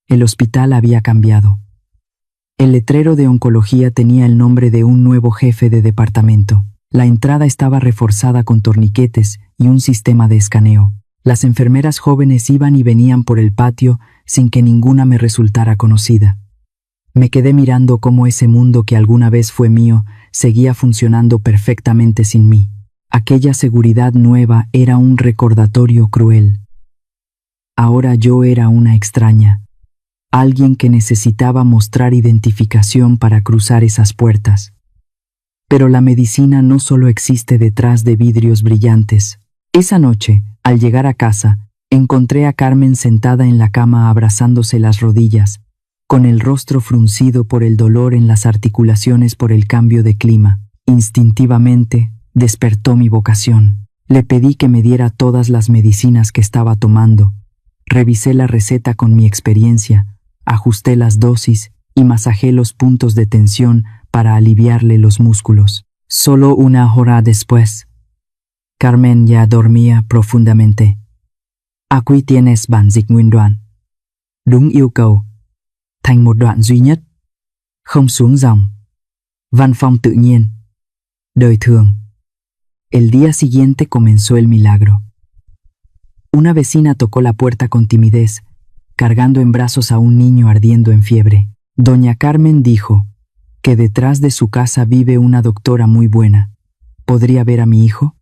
El hospital había cambiado. El letrero de oncología tenía el nombre de un nuevo jefe de departamento. La entrada estaba reforzada con torniquetes y un sistema de escaneo. Las enfermeras jóvenes iban y venían por el patio sin que ninguna me resultara conocida. Me quedé mirando cómo ese mundo que alguna vez fue mío seguía funcionando perfectamente sin mí. Aquella seguridad nueva era un recordatorio cruel. Ahora yo era una extraña, alguien que necesitaba mostrar identificación para cruzar esas puertas. Pero la medicina no solo existe detrás de vidrios brillantes. Esa noche, al llegar a casa, encontré a Carmen sentada en la cama abrazándose las rodillas, con el rostro fruncido por el dolor en las articulaciones por el cambio de clima. Instintivamente, despertó mi vocación. Le pedí que me diera todas las medicinas que estaba tomando. Revisé la receta con mi experiencia, ajusté las dosis y masajé los puntos de tensión para aliviarle los músculos. Solo una hora después, Carmen ya dormía profundamente. Aquí tienes bản dịch nguyên đoạn. Đúng yêu cầu. Thành một đoạn duy nhất. Không xuống dòng. Văn phong tự nhiên. Đời thường. El día siguiente comenzó el milagro. Una vecina tocó la puerta con timidez, cargando en brazos a un niño ardiendo en fiebre. Doña Carmen dijo que detrás de su casa vive una doctora muy buena. ¿Podría ver a mi hijo?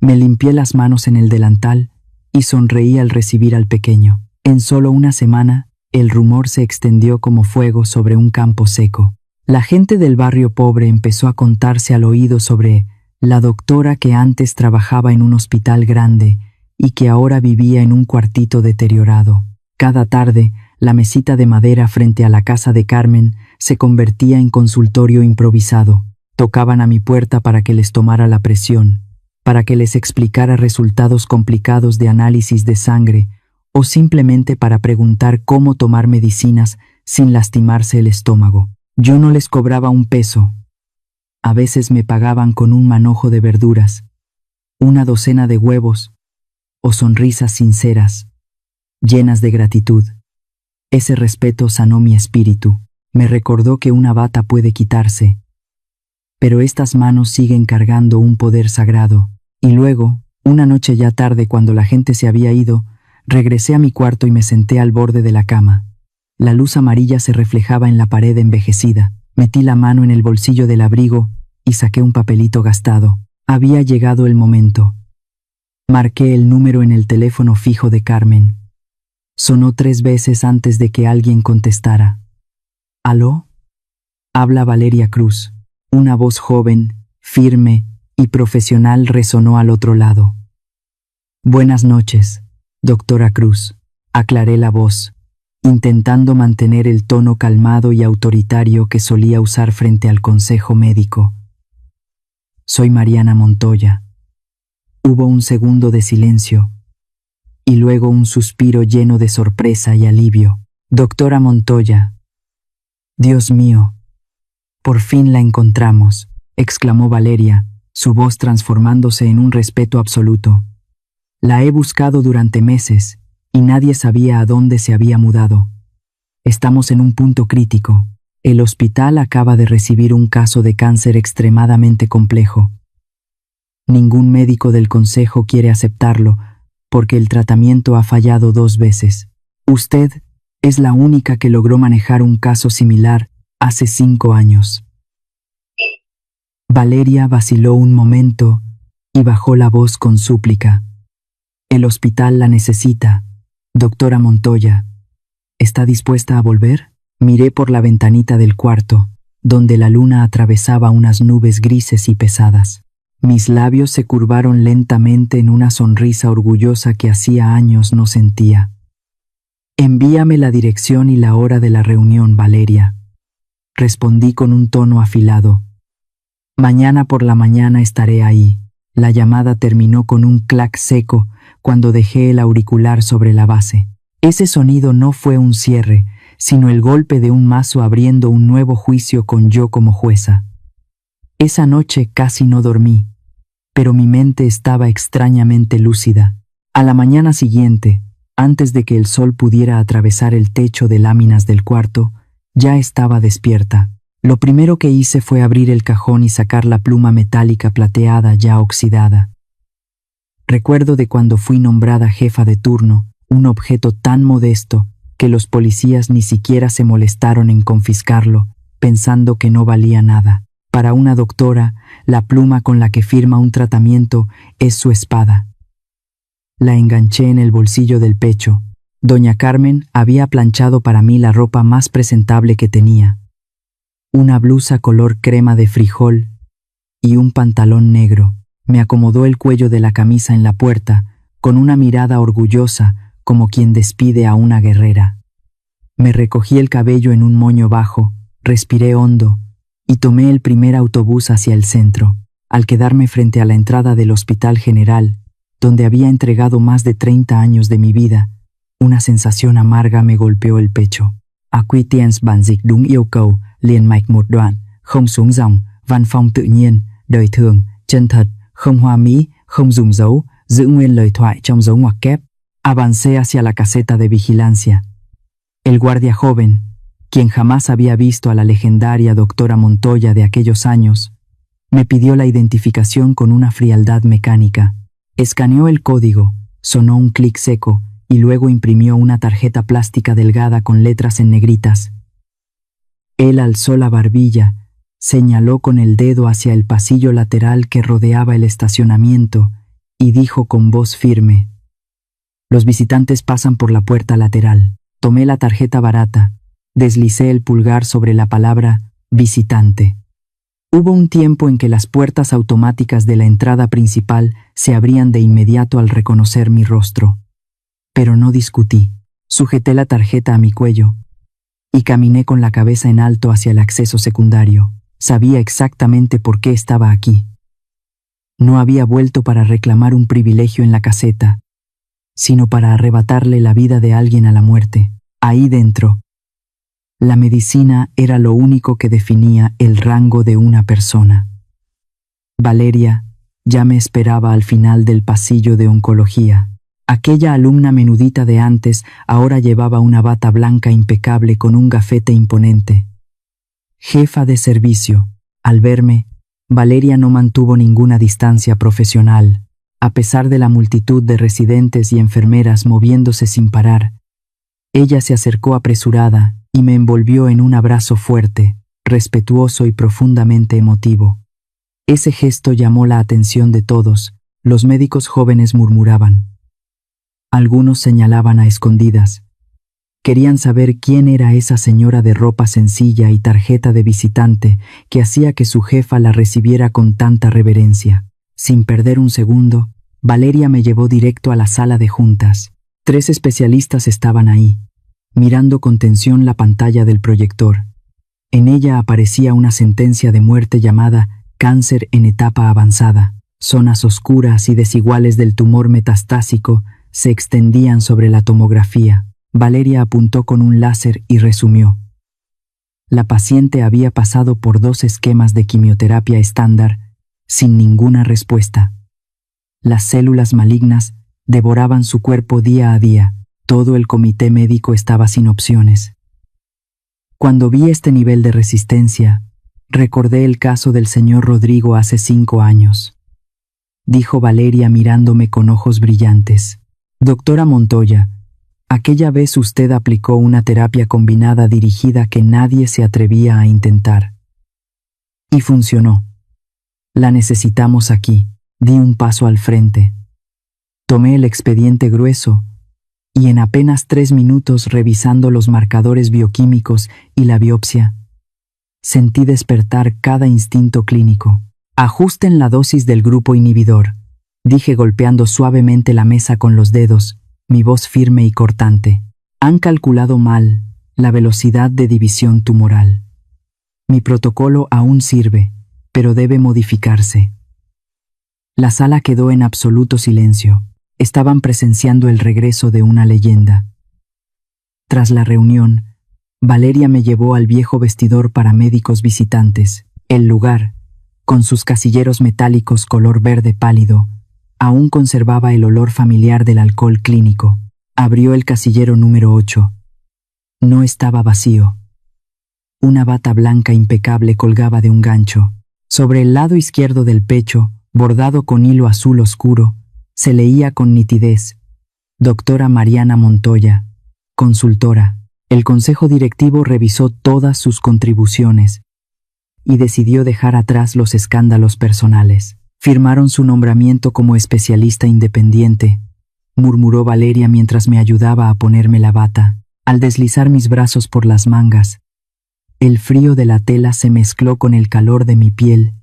Me limpié las manos en el delantal y sonreí al recibir al pequeño. En solo una semana, el rumor se extendió como fuego sobre un campo seco. La gente del barrio pobre empezó a contarse al oído sobre la doctora que antes trabajaba en un hospital grande y que ahora vivía en un cuartito deteriorado. Cada tarde, la mesita de madera frente a la casa de Carmen se convertía en consultorio improvisado. Tocaban a mi puerta para que les tomara la presión, para que les explicara resultados complicados de análisis de sangre o simplemente para preguntar cómo tomar medicinas sin lastimarse el estómago. Yo no les cobraba un peso. A veces me pagaban con un manojo de verduras, una docena de huevos o sonrisas sinceras, llenas de gratitud. Ese respeto sanó mi espíritu. Me recordó que una bata puede quitarse, pero estas manos siguen cargando un poder sagrado. Y luego, una noche ya tarde cuando la gente se había ido, regresé a mi cuarto y me senté al borde de la cama. La luz amarilla se reflejaba en la pared envejecida. Metí la mano en el bolsillo del abrigo y saqué un papelito gastado. Había llegado el momento. Marqué el número en el teléfono fijo de Carmen. Sonó 3 veces antes de que alguien contestara. ¿Aló? Habla Valeria Cruz. Una voz joven, firme y profesional resonó al otro lado. Buenas noches, doctora Cruz, aclaré la voz, intentando mantener el tono calmado y autoritario que solía usar frente al consejo médico. Soy Mariana Montoya. Hubo un segundo de silencio, y luego un suspiro lleno de sorpresa y alivio. Doctora Montoya. Dios mío. Por fin la encontramos, exclamó Valeria, su voz transformándose en un respeto absoluto. La he buscado durante meses, y nadie sabía a dónde se había mudado. Estamos en un punto crítico. El hospital acaba de recibir un caso de cáncer extremadamente complejo. Ningún médico del consejo quiere aceptarlo, porque el tratamiento ha fallado 2 veces. Usted es la única que logró manejar un caso similar hace 5 años. Valeria vaciló un momento y bajó la voz con súplica. El hospital la necesita, doctora Montoya. ¿Está dispuesta a volver? Miré por la ventanita del cuarto, donde la luna atravesaba unas nubes grises y pesadas. Mis labios se curvaron lentamente en una sonrisa orgullosa que hacía años no sentía. Envíame la dirección y la hora de la reunión, Valeria. Respondí con un tono afilado. Mañana por la mañana estaré ahí. La llamada terminó con un clac seco cuando dejé el auricular sobre la base. Ese sonido no fue un cierre, sino el golpe de un mazo abriendo un nuevo juicio con yo como jueza. Esa noche casi no dormí, pero mi mente estaba extrañamente lúcida. A la mañana siguiente, antes de que el sol pudiera atravesar el techo de láminas del cuarto, ya estaba despierta. Lo primero que hice fue abrir el cajón y sacar la pluma metálica plateada ya oxidada. Recuerdo de cuando fui nombrada jefa de turno, un objeto tan modesto que los policías ni siquiera se molestaron en confiscarlo, pensando que no valía nada. Para una doctora, la pluma con la que firma un tratamiento es su espada. La enganché en el bolsillo del pecho. Doña Carmen había planchado para mí la ropa más presentable que tenía. Una blusa color crema de frijol y un pantalón negro. Me acomodó el cuello de la camisa en la puerta, con una mirada orgullosa, como quien despide a una guerrera. Me recogí el cabello en un moño bajo, respiré hondo, y tomé el primer autobús hacia el centro. Al quedarme frente a la entrada del Hospital General, donde había entregado más de 30 años de mi vida, una sensación amarga me golpeó el pecho. Aquí tienes bản dịch đúng yêu cầu, liền mạch một đoạn, không xuống dòng, văn phong tự nhiên, đời thường, chân thật, không hoa mỹ, không dùng dấu, giữ nguyên lời thoại trong dấu ngoặc kép. Avancé hacia la caseta de vigilancia. El guardia joven, quien jamás había visto a la legendaria doctora Montoya de aquellos años, me pidió la identificación con una frialdad mecánica. Escaneó el código, sonó un clic seco y luego imprimió una tarjeta plástica delgada con letras en negritas. Él alzó la barbilla, señaló con el dedo hacia el pasillo lateral que rodeaba el estacionamiento y dijo con voz firme: «Los visitantes pasan por la puerta lateral». Tomé la tarjeta barata, deslicé el pulgar sobre la palabra visitante. Hubo un tiempo en que las puertas automáticas de la entrada principal se abrían de inmediato al reconocer mi rostro. Pero no discutí. Sujeté la tarjeta a mi cuello y caminé con la cabeza en alto hacia el acceso secundario. Sabía exactamente por qué estaba aquí. No había vuelto para reclamar un privilegio en la caseta, sino para arrebatarle la vida de alguien a la muerte. Ahí dentro, la medicina era lo único que definía el rango de una persona. Valeria Ya me esperaba al final del pasillo de oncología. Aquella alumna menudita de antes ahora llevaba una bata blanca impecable con un gafete imponente. Jefa de servicio. Al verme, Valeria no mantuvo ninguna distancia profesional, a pesar de la multitud de residentes y enfermeras moviéndose sin parar. Ella se acercó apresurada y me envolvió en un abrazo fuerte, respetuoso y profundamente emotivo. Ese gesto llamó la atención de todos. Los médicos jóvenes murmuraban. Algunos señalaban a escondidas. Querían saber quién era esa señora de ropa sencilla y tarjeta de visitante que hacía que su jefa la recibiera con tanta reverencia. Sin perder un segundo, Valeria me llevó directo a la sala de juntas. 3 especialistas estaban ahí, mirando con tensión la pantalla del proyector. En ella aparecía una sentencia de muerte llamada cáncer en etapa avanzada. Zonas oscuras y desiguales del tumor metastásico se extendían sobre la tomografía. Valeria apuntó con un láser y resumió. La paciente había pasado por 2 esquemas de quimioterapia estándar, sin ninguna respuesta. Las células malignas devoraban su cuerpo día a día. Todo el comité médico estaba sin opciones. Cuando vi este nivel de resistencia, recordé el caso del señor Rodrigo hace 5 años. Dijo Valeria mirándome con ojos brillantes. Doctora Montoya, aquella vez usted aplicó una terapia combinada dirigida que nadie se atrevía a intentar. Y funcionó. La necesitamos aquí. Di un paso al frente. Tomé el expediente grueso y en apenas 3 minutos, revisando los marcadores bioquímicos y la biopsia, sentí despertar cada instinto clínico. Ajusten la dosis del grupo inhibidor, dije golpeando suavemente la mesa con los dedos, mi voz firme y cortante. Han calculado mal la velocidad de división tumoral. Mi protocolo aún sirve, pero debe modificarse. La sala quedó en absoluto silencio. Estaban presenciando el regreso de una leyenda. Tras la reunión, Valeria me llevó al viejo vestidor para médicos visitantes. El lugar, con sus casilleros metálicos color verde pálido, aún conservaba el olor familiar del alcohol clínico. Abrió el casillero número 8. No estaba vacío. Una bata blanca impecable colgaba de un gancho. Sobre el lado izquierdo del pecho, bordado con hilo azul oscuro, se leía con nitidez: Doctora Mariana Montoya, consultora. El consejo directivo revisó todas sus contribuciones y decidió dejar atrás los escándalos personales. Firmaron su nombramiento como especialista independiente, murmuró Valeria mientras me ayudaba a ponerme la bata. Al deslizar mis brazos por las mangas, el frío de la tela se mezcló con el calor de mi piel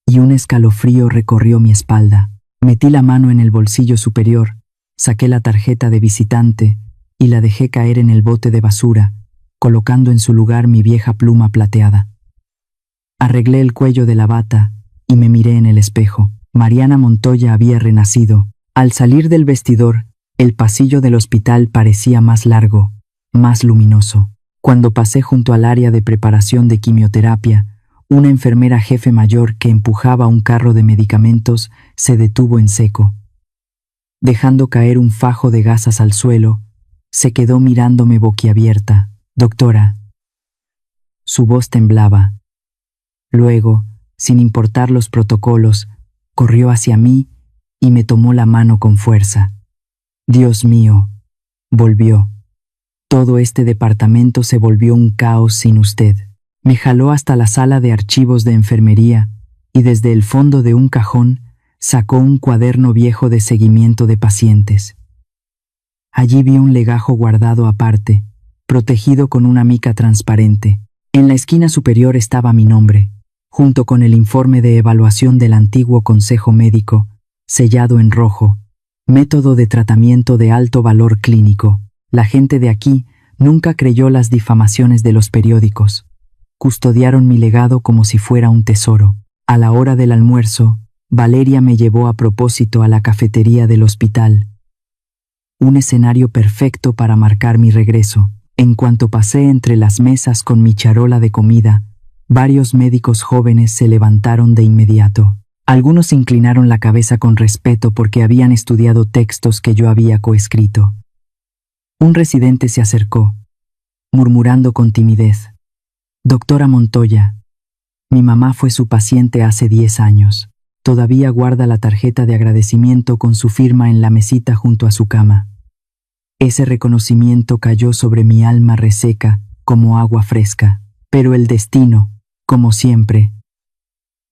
y un escalofrío recorrió mi espalda. Metí la mano en el bolsillo superior, saqué la tarjeta de visitante y la dejé caer en el bote de basura, colocando en su lugar mi vieja pluma plateada. Arreglé el cuello de la bata y me miré en el espejo. Mariana Montoya había renacido. Al salir del vestidor, el pasillo del hospital parecía más largo, más luminoso. Cuando pasé junto al área de preparación de quimioterapia, una enfermera jefe mayor que empujaba un carro de medicamentos se detuvo en seco. Dejando caer un fajo de gasas al suelo, se quedó mirándome boquiabierta. Doctora. Su voz temblaba. Luego, sin importar los protocolos, corrió hacia mí y me tomó la mano con fuerza. Dios mío, volvió. Todo este departamento se volvió un caos sin usted. Me jaló hasta la sala de archivos de enfermería y desde el fondo de un cajón sacó un cuaderno viejo de seguimiento de pacientes. Allí vi un legajo guardado aparte, protegido con una mica transparente. En la esquina superior estaba mi nombre, junto con el informe de evaluación del antiguo consejo médico, sellado en rojo. Método de tratamiento de alto valor clínico. La gente de aquí nunca creyó las difamaciones de los periódicos. Custodiaron mi legado como si fuera un tesoro. A la hora del almuerzo, Valeria me llevó a propósito a la cafetería del hospital. Un escenario perfecto para marcar mi regreso. En cuanto pasé entre las mesas con mi charola de comida, varios médicos jóvenes se levantaron de inmediato. Algunos inclinaron la cabeza con respeto porque habían estudiado textos que yo había coescrito. Un residente se acercó, murmurando con timidez: «Doctora Montoya, mi mamá fue su paciente hace 10 años. Todavía guarda la tarjeta de agradecimiento con su firma en la mesita junto a su cama». Ese reconocimiento cayó sobre mi alma reseca como agua fresca, pero el destino, como siempre,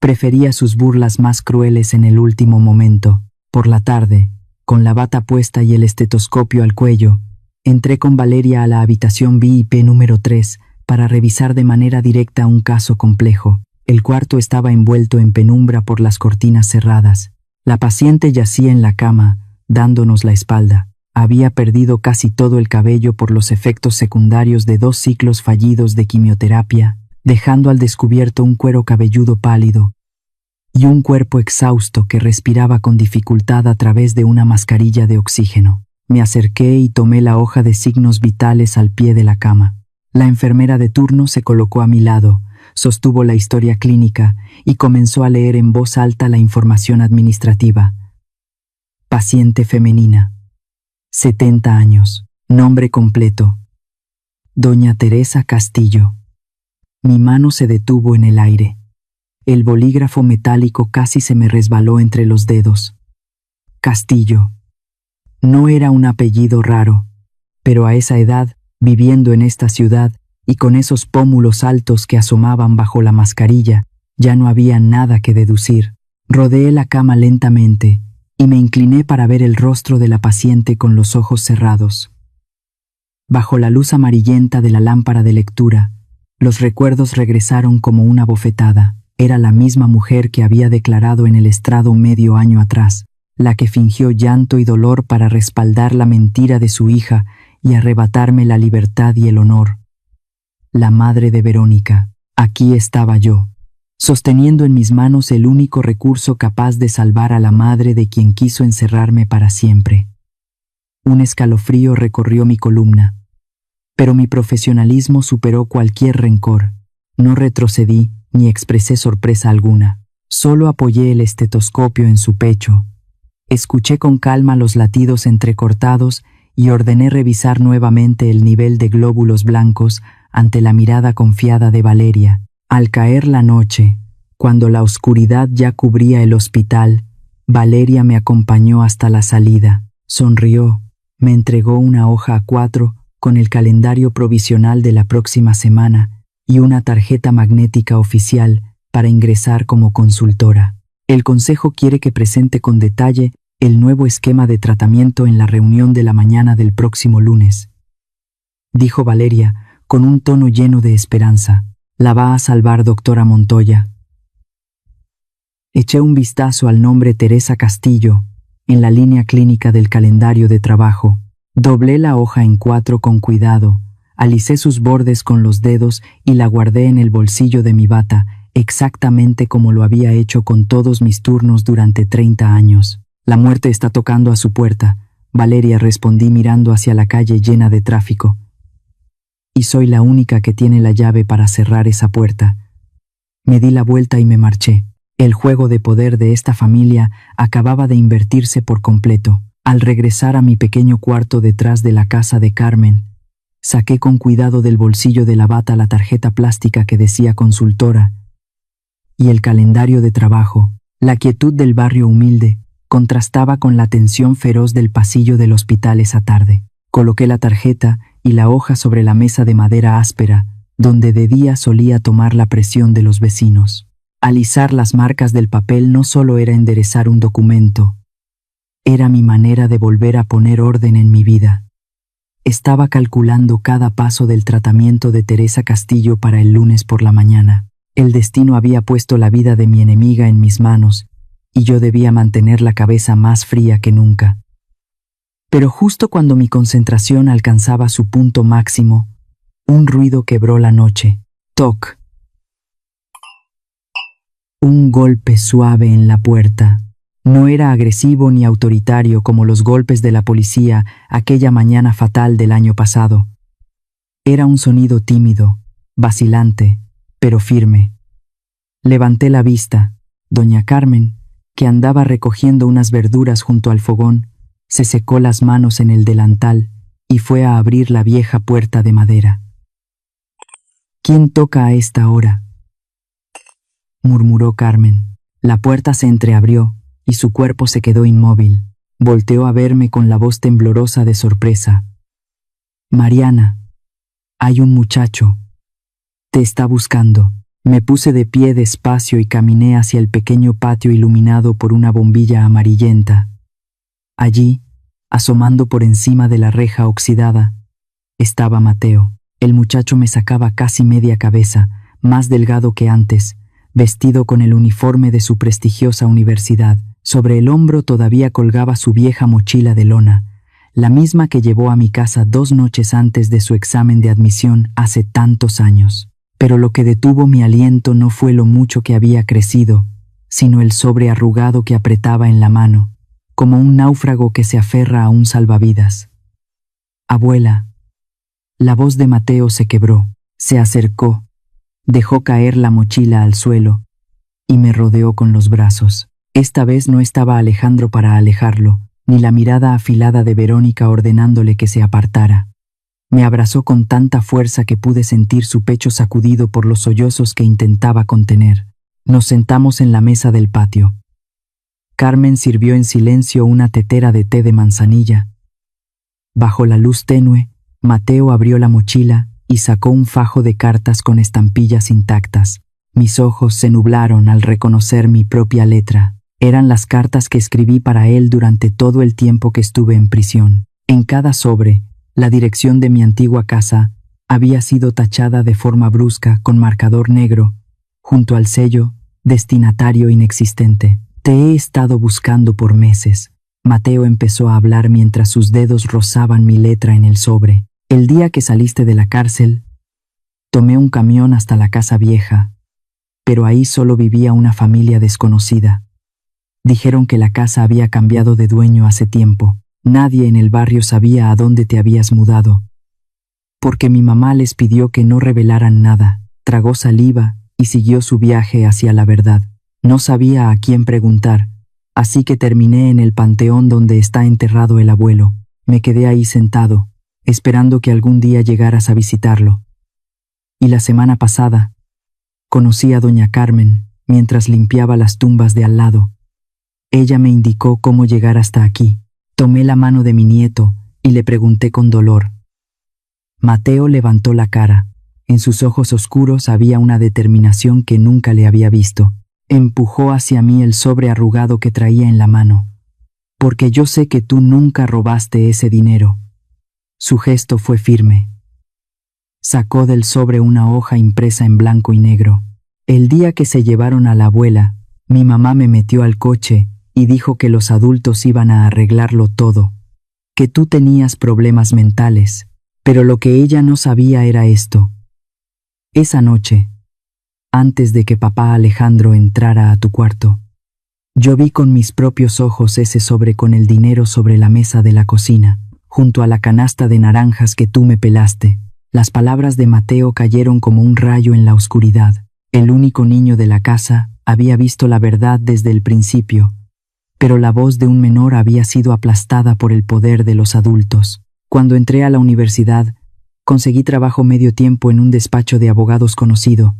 prefería sus burlas más crueles en el último momento. Por la tarde, con la bata puesta y el estetoscopio al cuello, entré con Valeria a la habitación VIP número 3 para revisar de manera directa un caso complejo. El cuarto estaba envuelto en penumbra por las cortinas cerradas. La paciente yacía en la cama, dándonos la espalda. Había perdido casi todo el cabello por los efectos secundarios de 2 ciclos fallidos de quimioterapia, dejando al descubierto un cuero cabelludo pálido y un cuerpo exhausto que respiraba con dificultad a través de una mascarilla de oxígeno. Me acerqué y tomé la hoja de signos vitales al pie de la cama. La enfermera de turno se colocó a mi lado, sostuvo la historia clínica y comenzó a leer en voz alta la información administrativa. Paciente femenina, 70 años, nombre completo: Doña Teresa Castillo. Mi mano se detuvo en el aire. El bolígrafo metálico casi se me resbaló entre los dedos. Castillo. No era un apellido raro, pero a esa edad, viviendo en esta ciudad y con esos pómulos altos que asomaban bajo la mascarilla, ya no había nada que deducir. Rodeé la cama lentamente y me incliné para ver el rostro de la paciente con los ojos cerrados. Bajo la luz amarillenta de la lámpara de lectura, los recuerdos regresaron como una bofetada. Era la misma mujer que había declarado en el estrado medio año atrás, la que fingió llanto y dolor para respaldar la mentira de su hija y arrebatarme la libertad y el honor. La madre de Verónica. Aquí estaba yo, sosteniendo en mis manos el único recurso capaz de salvar a la madre de quien quiso encerrarme para siempre. Un escalofrío recorrió mi columna, pero mi profesionalismo superó cualquier rencor. No retrocedí ni expresé sorpresa alguna. Solo apoyé el estetoscopio en su pecho. Escuché con calma los latidos entrecortados y ordené revisar nuevamente el nivel de glóbulos blancos ante la mirada confiada de Valeria. Al caer la noche, cuando la oscuridad ya cubría el hospital, Valeria me acompañó hasta la salida. Sonrió, me entregó una hoja A4 con el calendario provisional de la próxima semana y una tarjeta magnética oficial para ingresar como consultora. El consejo quiere que presente con detalle el nuevo esquema de tratamiento en la reunión de la mañana del próximo lunes, dijo Valeria con un tono lleno de esperanza. La va a salvar, doctora Montoya. Eché un vistazo al nombre Teresa Castillo en la línea clínica del calendario de trabajo. Doblé la hoja en 4 con cuidado, alicé sus bordes con los dedos y la guardé en el bolsillo de mi bata, exactamente como lo había hecho con todos mis turnos durante 30 años. La muerte está tocando a su puerta, Valeria, respondí mirando hacia la calle llena de tráfico. Y soy la única que tiene la llave para cerrar esa puerta. Me di la vuelta y me marché. El juego de poder de esta familia acababa de invertirse por completo. Al regresar a mi pequeño cuarto detrás de la casa de Carmen, saqué con cuidado del bolsillo de la bata la tarjeta plástica que decía consultora y el calendario de trabajo. La quietud del barrio humilde contrastaba con la tensión feroz del pasillo del hospital esa tarde. Coloqué la tarjeta y la hoja sobre la mesa de madera áspera, donde de día solía tomar la presión de los vecinos. Alisar las marcas del papel no solo era enderezar un documento, era mi manera de volver a poner orden en mi vida. Estaba calculando cada paso del tratamiento de Teresa Castillo para el lunes por la mañana. El destino había puesto la vida de mi enemiga en mis manos, y yo debía mantener la cabeza más fría que nunca. Pero justo cuando mi concentración alcanzaba su punto máximo, un ruido quebró la noche. Toc. Un golpe suave en la puerta. No era agresivo ni autoritario como los golpes de la policía aquella mañana fatal del año pasado. Era un sonido tímido, vacilante, pero firme. Levanté la vista. Doña Carmen, que andaba recogiendo unas verduras junto al fogón, se secó las manos en el delantal y fue a abrir la vieja puerta de madera. «¿Quién toca a esta hora?», murmuró Carmen. La puerta se entreabrió y su cuerpo se quedó inmóvil. Volteó a verme con la voz temblorosa de sorpresa. «Mariana, hay un muchacho. Te está buscando». Me puse de pie despacio y caminé hacia el pequeño patio iluminado por una bombilla amarillenta. Allí, asomando por encima de la reja oxidada, estaba Mateo. El muchacho me sacaba casi media cabeza, más delgado que antes, vestido con el uniforme de su prestigiosa universidad. Sobre el hombro todavía colgaba su vieja mochila de lona, la misma que llevó a mi casa 2 noches antes de su examen de admisión hace tantos años. Pero lo que detuvo mi aliento no fue lo mucho que había crecido, sino el sobre arrugado que apretaba en la mano, como un náufrago que se aferra a un salvavidas. «Abuela». La voz de Mateo se quebró, se acercó, dejó caer la mochila al suelo y me rodeó con los brazos. Esta vez no estaba Alejandro para alejarlo, ni la mirada afilada de Verónica ordenándole que se apartara. Me abrazó con tanta fuerza que pude sentir su pecho sacudido por los sollozos que intentaba contener. Nos sentamos en la mesa del patio. Carmen sirvió en silencio una tetera de té de manzanilla. Bajo la luz tenue, Mateo abrió la mochila y sacó un fajo de cartas con estampillas intactas. Mis ojos se nublaron al reconocer mi propia letra. Eran las cartas que escribí para él durante todo el tiempo que estuve en prisión. En cada sobre, la dirección de mi antigua casa había sido tachada de forma brusca con marcador negro, junto al sello «Destinatario inexistente». «Te he estado buscando por meses». Mateo empezó a hablar mientras sus dedos rozaban mi letra en el sobre. «El día que saliste de la cárcel, tomé un camión hasta la casa vieja, pero ahí solo vivía una familia desconocida. Dijeron que la casa había cambiado de dueño hace tiempo. Nadie en el barrio sabía a dónde te habías mudado. Porque mi mamá les pidió que no revelaran nada». Tragó saliva y siguió su viaje hacia la verdad. No sabía a quién preguntar, así que terminé en el panteón donde está enterrado el abuelo. Me quedé ahí sentado, esperando que algún día llegaras a visitarlo. Y la semana pasada, conocí a doña Carmen mientras limpiaba las tumbas de al lado. Ella me indicó cómo llegar hasta aquí. Tomé la mano de mi nieto y le pregunté con dolor. Mateo levantó la cara. En sus ojos oscuros había una determinación que nunca le había visto. Empujó hacia mí el sobre arrugado que traía en la mano. «Porque yo sé que tú nunca robaste ese dinero». Su gesto fue firme. Sacó del sobre una hoja impresa en blanco y negro. «El día que se llevaron a la abuela, mi mamá me metió al coche y dijo que los adultos iban a arreglarlo todo, que tú tenías problemas mentales, pero lo que ella no sabía era esto. Esa noche, antes de que papá Alejandro entrara a tu cuarto, yo vi con mis propios ojos ese sobre con el dinero sobre la mesa de la cocina, junto a la canasta de naranjas que tú me pelaste». Las palabras de Mateo cayeron como un rayo en la oscuridad. El único niño de la casa había visto la verdad desde el principio, pero la voz de un menor había sido aplastada por el poder de los adultos. Cuando entré a la universidad, conseguí trabajo medio tiempo en un despacho de abogados conocido,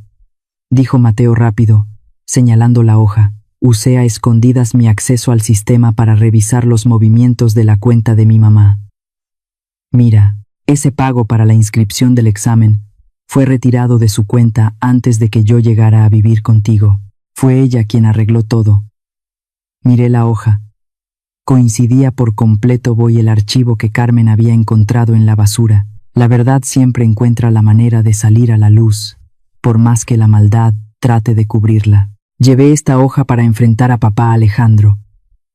dijo Mateo rápido, señalando la hoja. Usé a escondidas mi acceso al sistema para revisar los movimientos de la cuenta de mi mamá. Mira, ese pago para la inscripción del examen fue retirado de su cuenta antes de que yo llegara a vivir contigo. Fue ella quien arregló todo. Miré la hoja. Coincidía por completo con el archivo que Carmen había encontrado en la basura. La verdad siempre encuentra la manera de salir a la luz, por más que la maldad trate de cubrirla. Llevé esta hoja para enfrentar a papá Alejandro,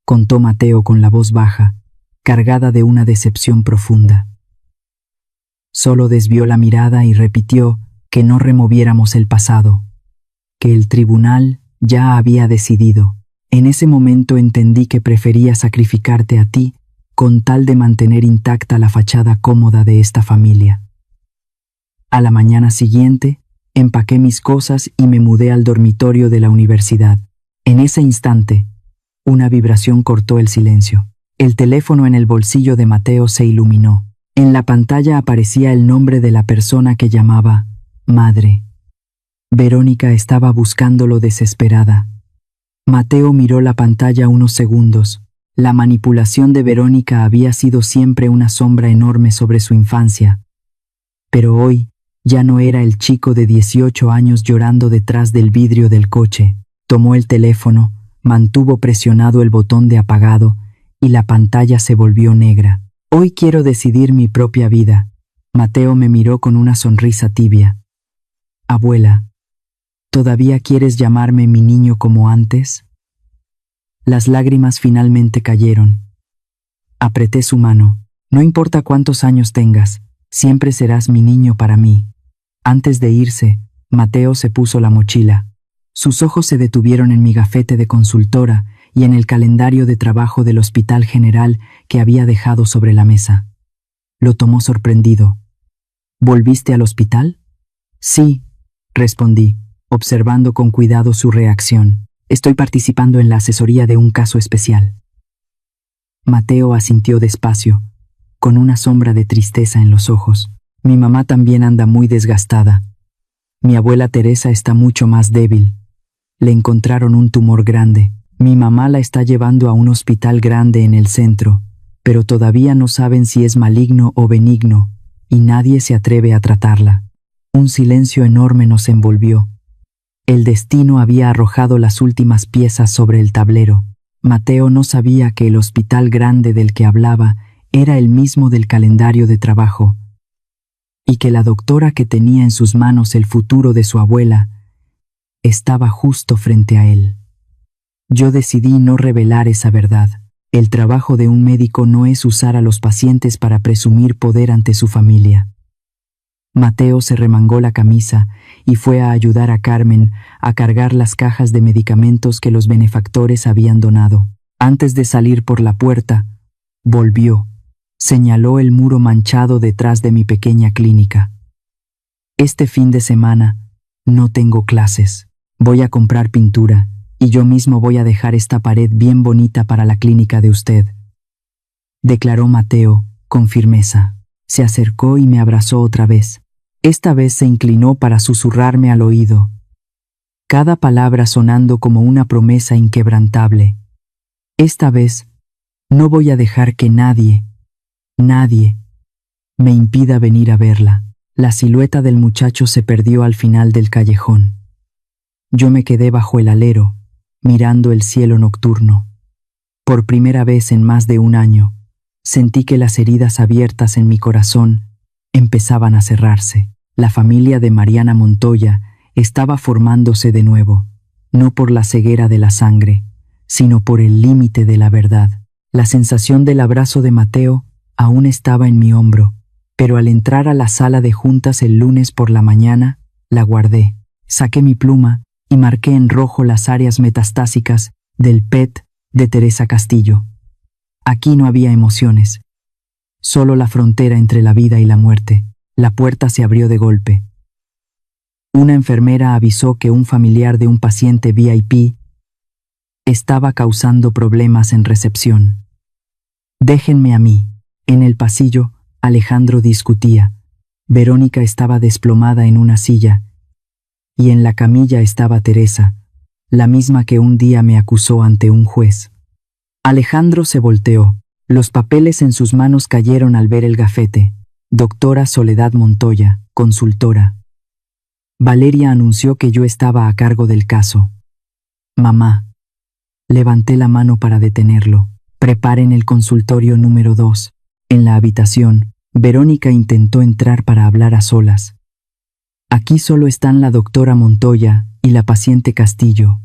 contó Mateo con la voz baja, cargada de una decepción profunda. Solo desvió la mirada y repitió que no removiéramos el pasado, que el tribunal ya había decidido. En ese momento entendí que prefería sacrificarte a ti con tal de mantener intacta la fachada cómoda de esta familia. A la mañana siguiente, empaqué mis cosas y me mudé al dormitorio de la universidad. En ese instante, Una vibración cortó el silencio. El teléfono en el bolsillo de Mateo se iluminó. En la pantalla aparecía el nombre de la persona que llamaba madre. Verónica estaba buscándolo desesperada. Mateo miró la pantalla unos segundos. La manipulación de Verónica había sido siempre una sombra enorme sobre su infancia. Pero hoy ya no era el chico de 18 años llorando detrás del vidrio del coche. Tomó el teléfono, mantuvo presionado el botón de apagado y la pantalla se volvió negra. Hoy quiero decidir mi propia vida. Mateo me miró con una sonrisa tibia. Abuela, ¿todavía quieres llamarme mi niño como antes? Las lágrimas finalmente cayeron. Apreté su mano. No importa cuántos años tengas, siempre serás mi niño para mí. Antes de irse, Mateo se puso la mochila. Sus ojos se detuvieron en mi gafete de consultora y en el calendario de trabajo del Hospital General que había dejado sobre la mesa. Lo tomó sorprendido. ¿Volviste al hospital? Sí, respondí, observando con cuidado su reacción. Estoy participando en la asesoría de un caso especial. Mateo asintió despacio, con una sombra de tristeza en los ojos. Mi mamá también anda muy desgastada. Mi abuela Teresa está mucho más débil. Le encontraron un tumor grande. Mi mamá la está llevando a un hospital grande en el centro, pero todavía no saben si es maligno o benigno, y nadie se atreve a tratarla. Un silencio enorme nos envolvió. El destino había arrojado las últimas piezas sobre el tablero. Mateo no sabía que el hospital grande del que hablaba era el mismo del calendario de trabajo, y que la doctora que tenía en sus manos el futuro de su abuela estaba justo frente a él. Yo decidí no revelar esa verdad. El trabajo de un médico no es usar a los pacientes para presumir poder ante su familia. Mateo se remangó la camisa y fue a ayudar a Carmen a cargar las cajas de medicamentos que los benefactores habían donado. Antes de salir por la puerta, volvió. Señaló el muro manchado detrás de mi pequeña clínica. Este fin de semana no tengo clases. Voy a comprar pintura y yo mismo voy a dejar esta pared bien bonita para la clínica de usted, declaró Mateo con firmeza. Se acercó y me abrazó otra vez. Esta vez se inclinó para susurrarme al oído, cada palabra sonando como una promesa inquebrantable. Esta vez no voy a dejar que nadie me impida venir a verla. La silueta del muchacho se perdió al final del callejón. Yo me quedé bajo el alero, mirando el cielo nocturno. Por primera vez en más de un año, sentí que las heridas abiertas en mi corazón empezaban a cerrarse. La familia de Mariana Montoya estaba formándose de nuevo, no por la ceguera de la sangre, sino por el límite de la verdad. La sensación del abrazo de Mateo aún estaba en mi hombro, pero al entrar a la sala de juntas el lunes por la mañana, la guardé. Saqué mi pluma y marqué en rojo las áreas metastásicas del PET de Teresa Castillo. Aquí no había emociones, solo la frontera entre la vida y la muerte. La puerta se abrió de golpe. Una enfermera avisó que un familiar de un paciente VIP estaba causando problemas en recepción. Déjenme a mí. En el pasillo, Alejandro discutía. Verónica estaba desplomada en una silla, y en la camilla estaba Teresa, la misma que un día me acusó ante un juez. Alejandro se volteó. Los papeles en sus manos cayeron al ver el gafete. Doctora Soledad Montoya, consultora. Valeria anunció que yo estaba a cargo del caso. Mamá. Levanté la mano para detenerlo. Preparen el consultorio número 2. En la habitación, Verónica intentó entrar para hablar a solas. Aquí solo están la doctora Montoya y la paciente Castillo.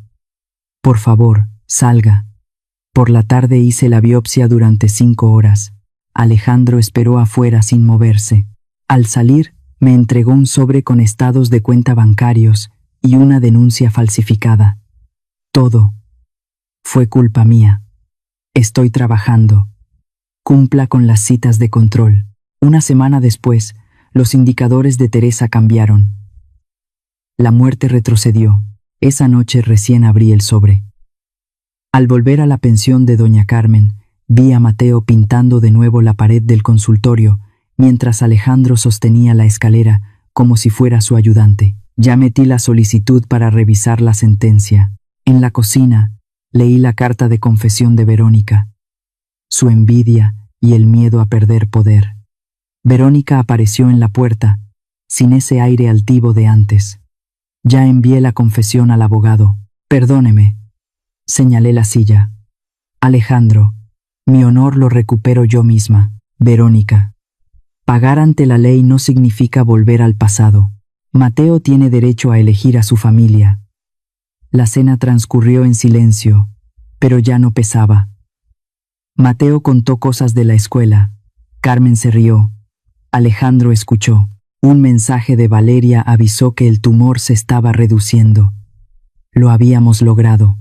Por favor, salga. Por la tarde hice la biopsia durante 5 horas. Alejandro esperó afuera sin moverse. Al salir, me entregó un sobre con estados de cuenta bancarios y una denuncia falsificada. Todo fue culpa mía. Estoy trabajando. Cumpla con las citas de control. Una semana después, los indicadores de Teresa cambiaron. La muerte retrocedió. Esa noche recién abrí el sobre. Al volver a la pensión de doña Carmen, vi a Mateo pintando de nuevo la pared del consultorio, mientras Alejandro sostenía la escalera como si fuera su ayudante. Ya metí la solicitud para revisar la sentencia. En la cocina, leí la carta de confesión de Verónica. Su envidia y el miedo a perder poder. Verónica apareció en la puerta, sin ese aire altivo de antes. Ya envié la confesión al abogado. Perdóneme. Señalé la silla. Alejandro, mi honor lo recupero yo misma. Verónica. Pagar ante la ley no significa volver al pasado. Mateo tiene derecho a elegir a su familia. La cena transcurrió en silencio, pero ya no pesaba. Mateo contó cosas de la escuela. Carmen se rió. Alejandro escuchó. Un mensaje de Valeria avisó que el tumor se estaba reduciendo. Lo habíamos logrado.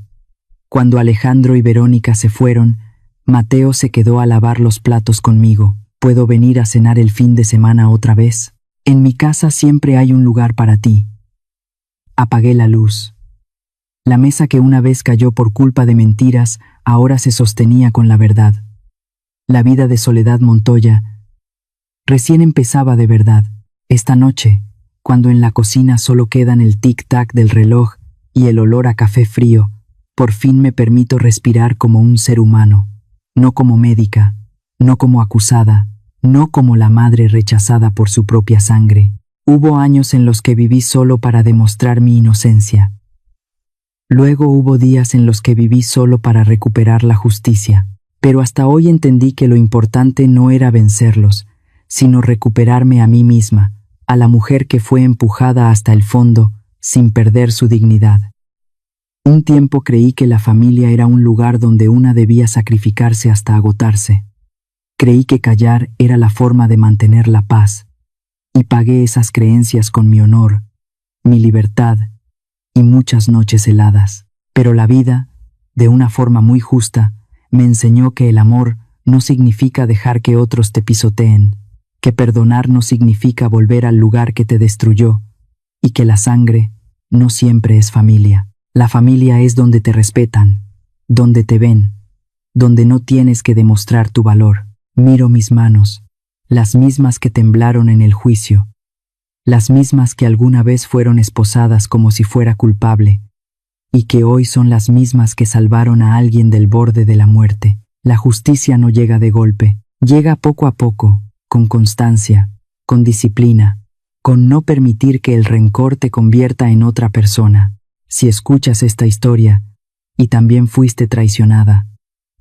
Cuando Alejandro y Verónica se fueron, Mateo se quedó a lavar los platos conmigo. ¿Puedo venir a cenar el fin de semana otra vez? En mi casa siempre hay un lugar para ti. Apagué la luz. La mesa que una vez cayó por culpa de mentiras, ahora se sostenía con la verdad. La vida de Soledad Montoya recién empezaba de verdad. Esta noche, cuando en la cocina solo quedan el tic-tac del reloj y el olor a café frío, por fin me permito respirar como un ser humano, no como médica, no como acusada, no como la madre rechazada por su propia sangre. Hubo años en los que viví solo para demostrar mi inocencia. Luego hubo días en los que viví solo para recuperar la justicia, pero hasta hoy entendí que lo importante no era vencerlos, sino recuperarme a mí misma, a la mujer que fue empujada hasta el fondo sin perder su dignidad. Un tiempo creí que la familia era un lugar donde una debía sacrificarse hasta agotarse. Creí que callar era la forma de mantener la paz, y pagué esas creencias con mi honor, mi libertad y muchas noches heladas. Pero la vida, de una forma muy justa, me enseñó que el amor no significa dejar que otros te pisoteen, que perdonar no significa volver al lugar que te destruyó, y que la sangre no siempre es familia. La familia es donde te respetan, donde te ven, donde no tienes que demostrar tu valor. Miro mis manos, las mismas que temblaron en el juicio, las mismas que alguna vez fueron esposadas como si fuera culpable, y que hoy son las mismas que salvaron a alguien del borde de la muerte. La justicia no llega de golpe, llega poco a poco, con constancia, con disciplina, con no permitir que el rencor te convierta en otra persona. Si escuchas esta historia, y también fuiste traicionada,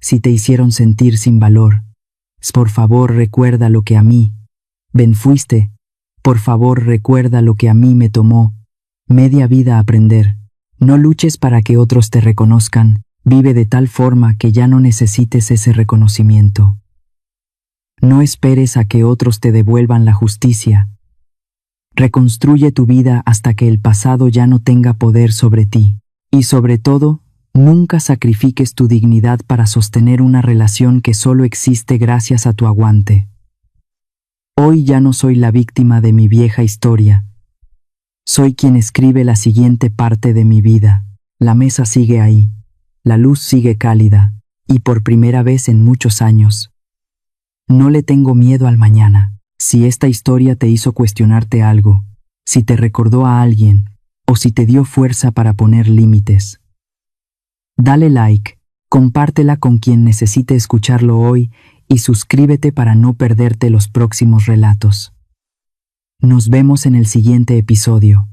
si te hicieron sentir sin valor, por favor recuerda lo que a mí, fuiste, por favor recuerda lo que a mí me tomó media vida aprender. No luches para que otros te reconozcan, vive de tal forma que ya no necesites ese reconocimiento. No esperes a que otros te devuelvan la justicia. Reconstruye tu vida hasta que el pasado ya no tenga poder sobre ti. Y sobre todo, nunca sacrifiques tu dignidad para sostener una relación que solo existe gracias a tu aguante. Hoy ya no soy la víctima de mi vieja historia. Soy quien escribe la siguiente parte de mi vida. La mesa sigue ahí, la luz sigue cálida, y por primera vez en muchos años, no le tengo miedo al mañana. Si esta historia te hizo cuestionarte algo, si te recordó a alguien, o si te dio fuerza para poner límites, dale like, compártela con quien necesite escucharlo hoy y suscríbete para no perderte los próximos relatos. Nos vemos en el siguiente episodio.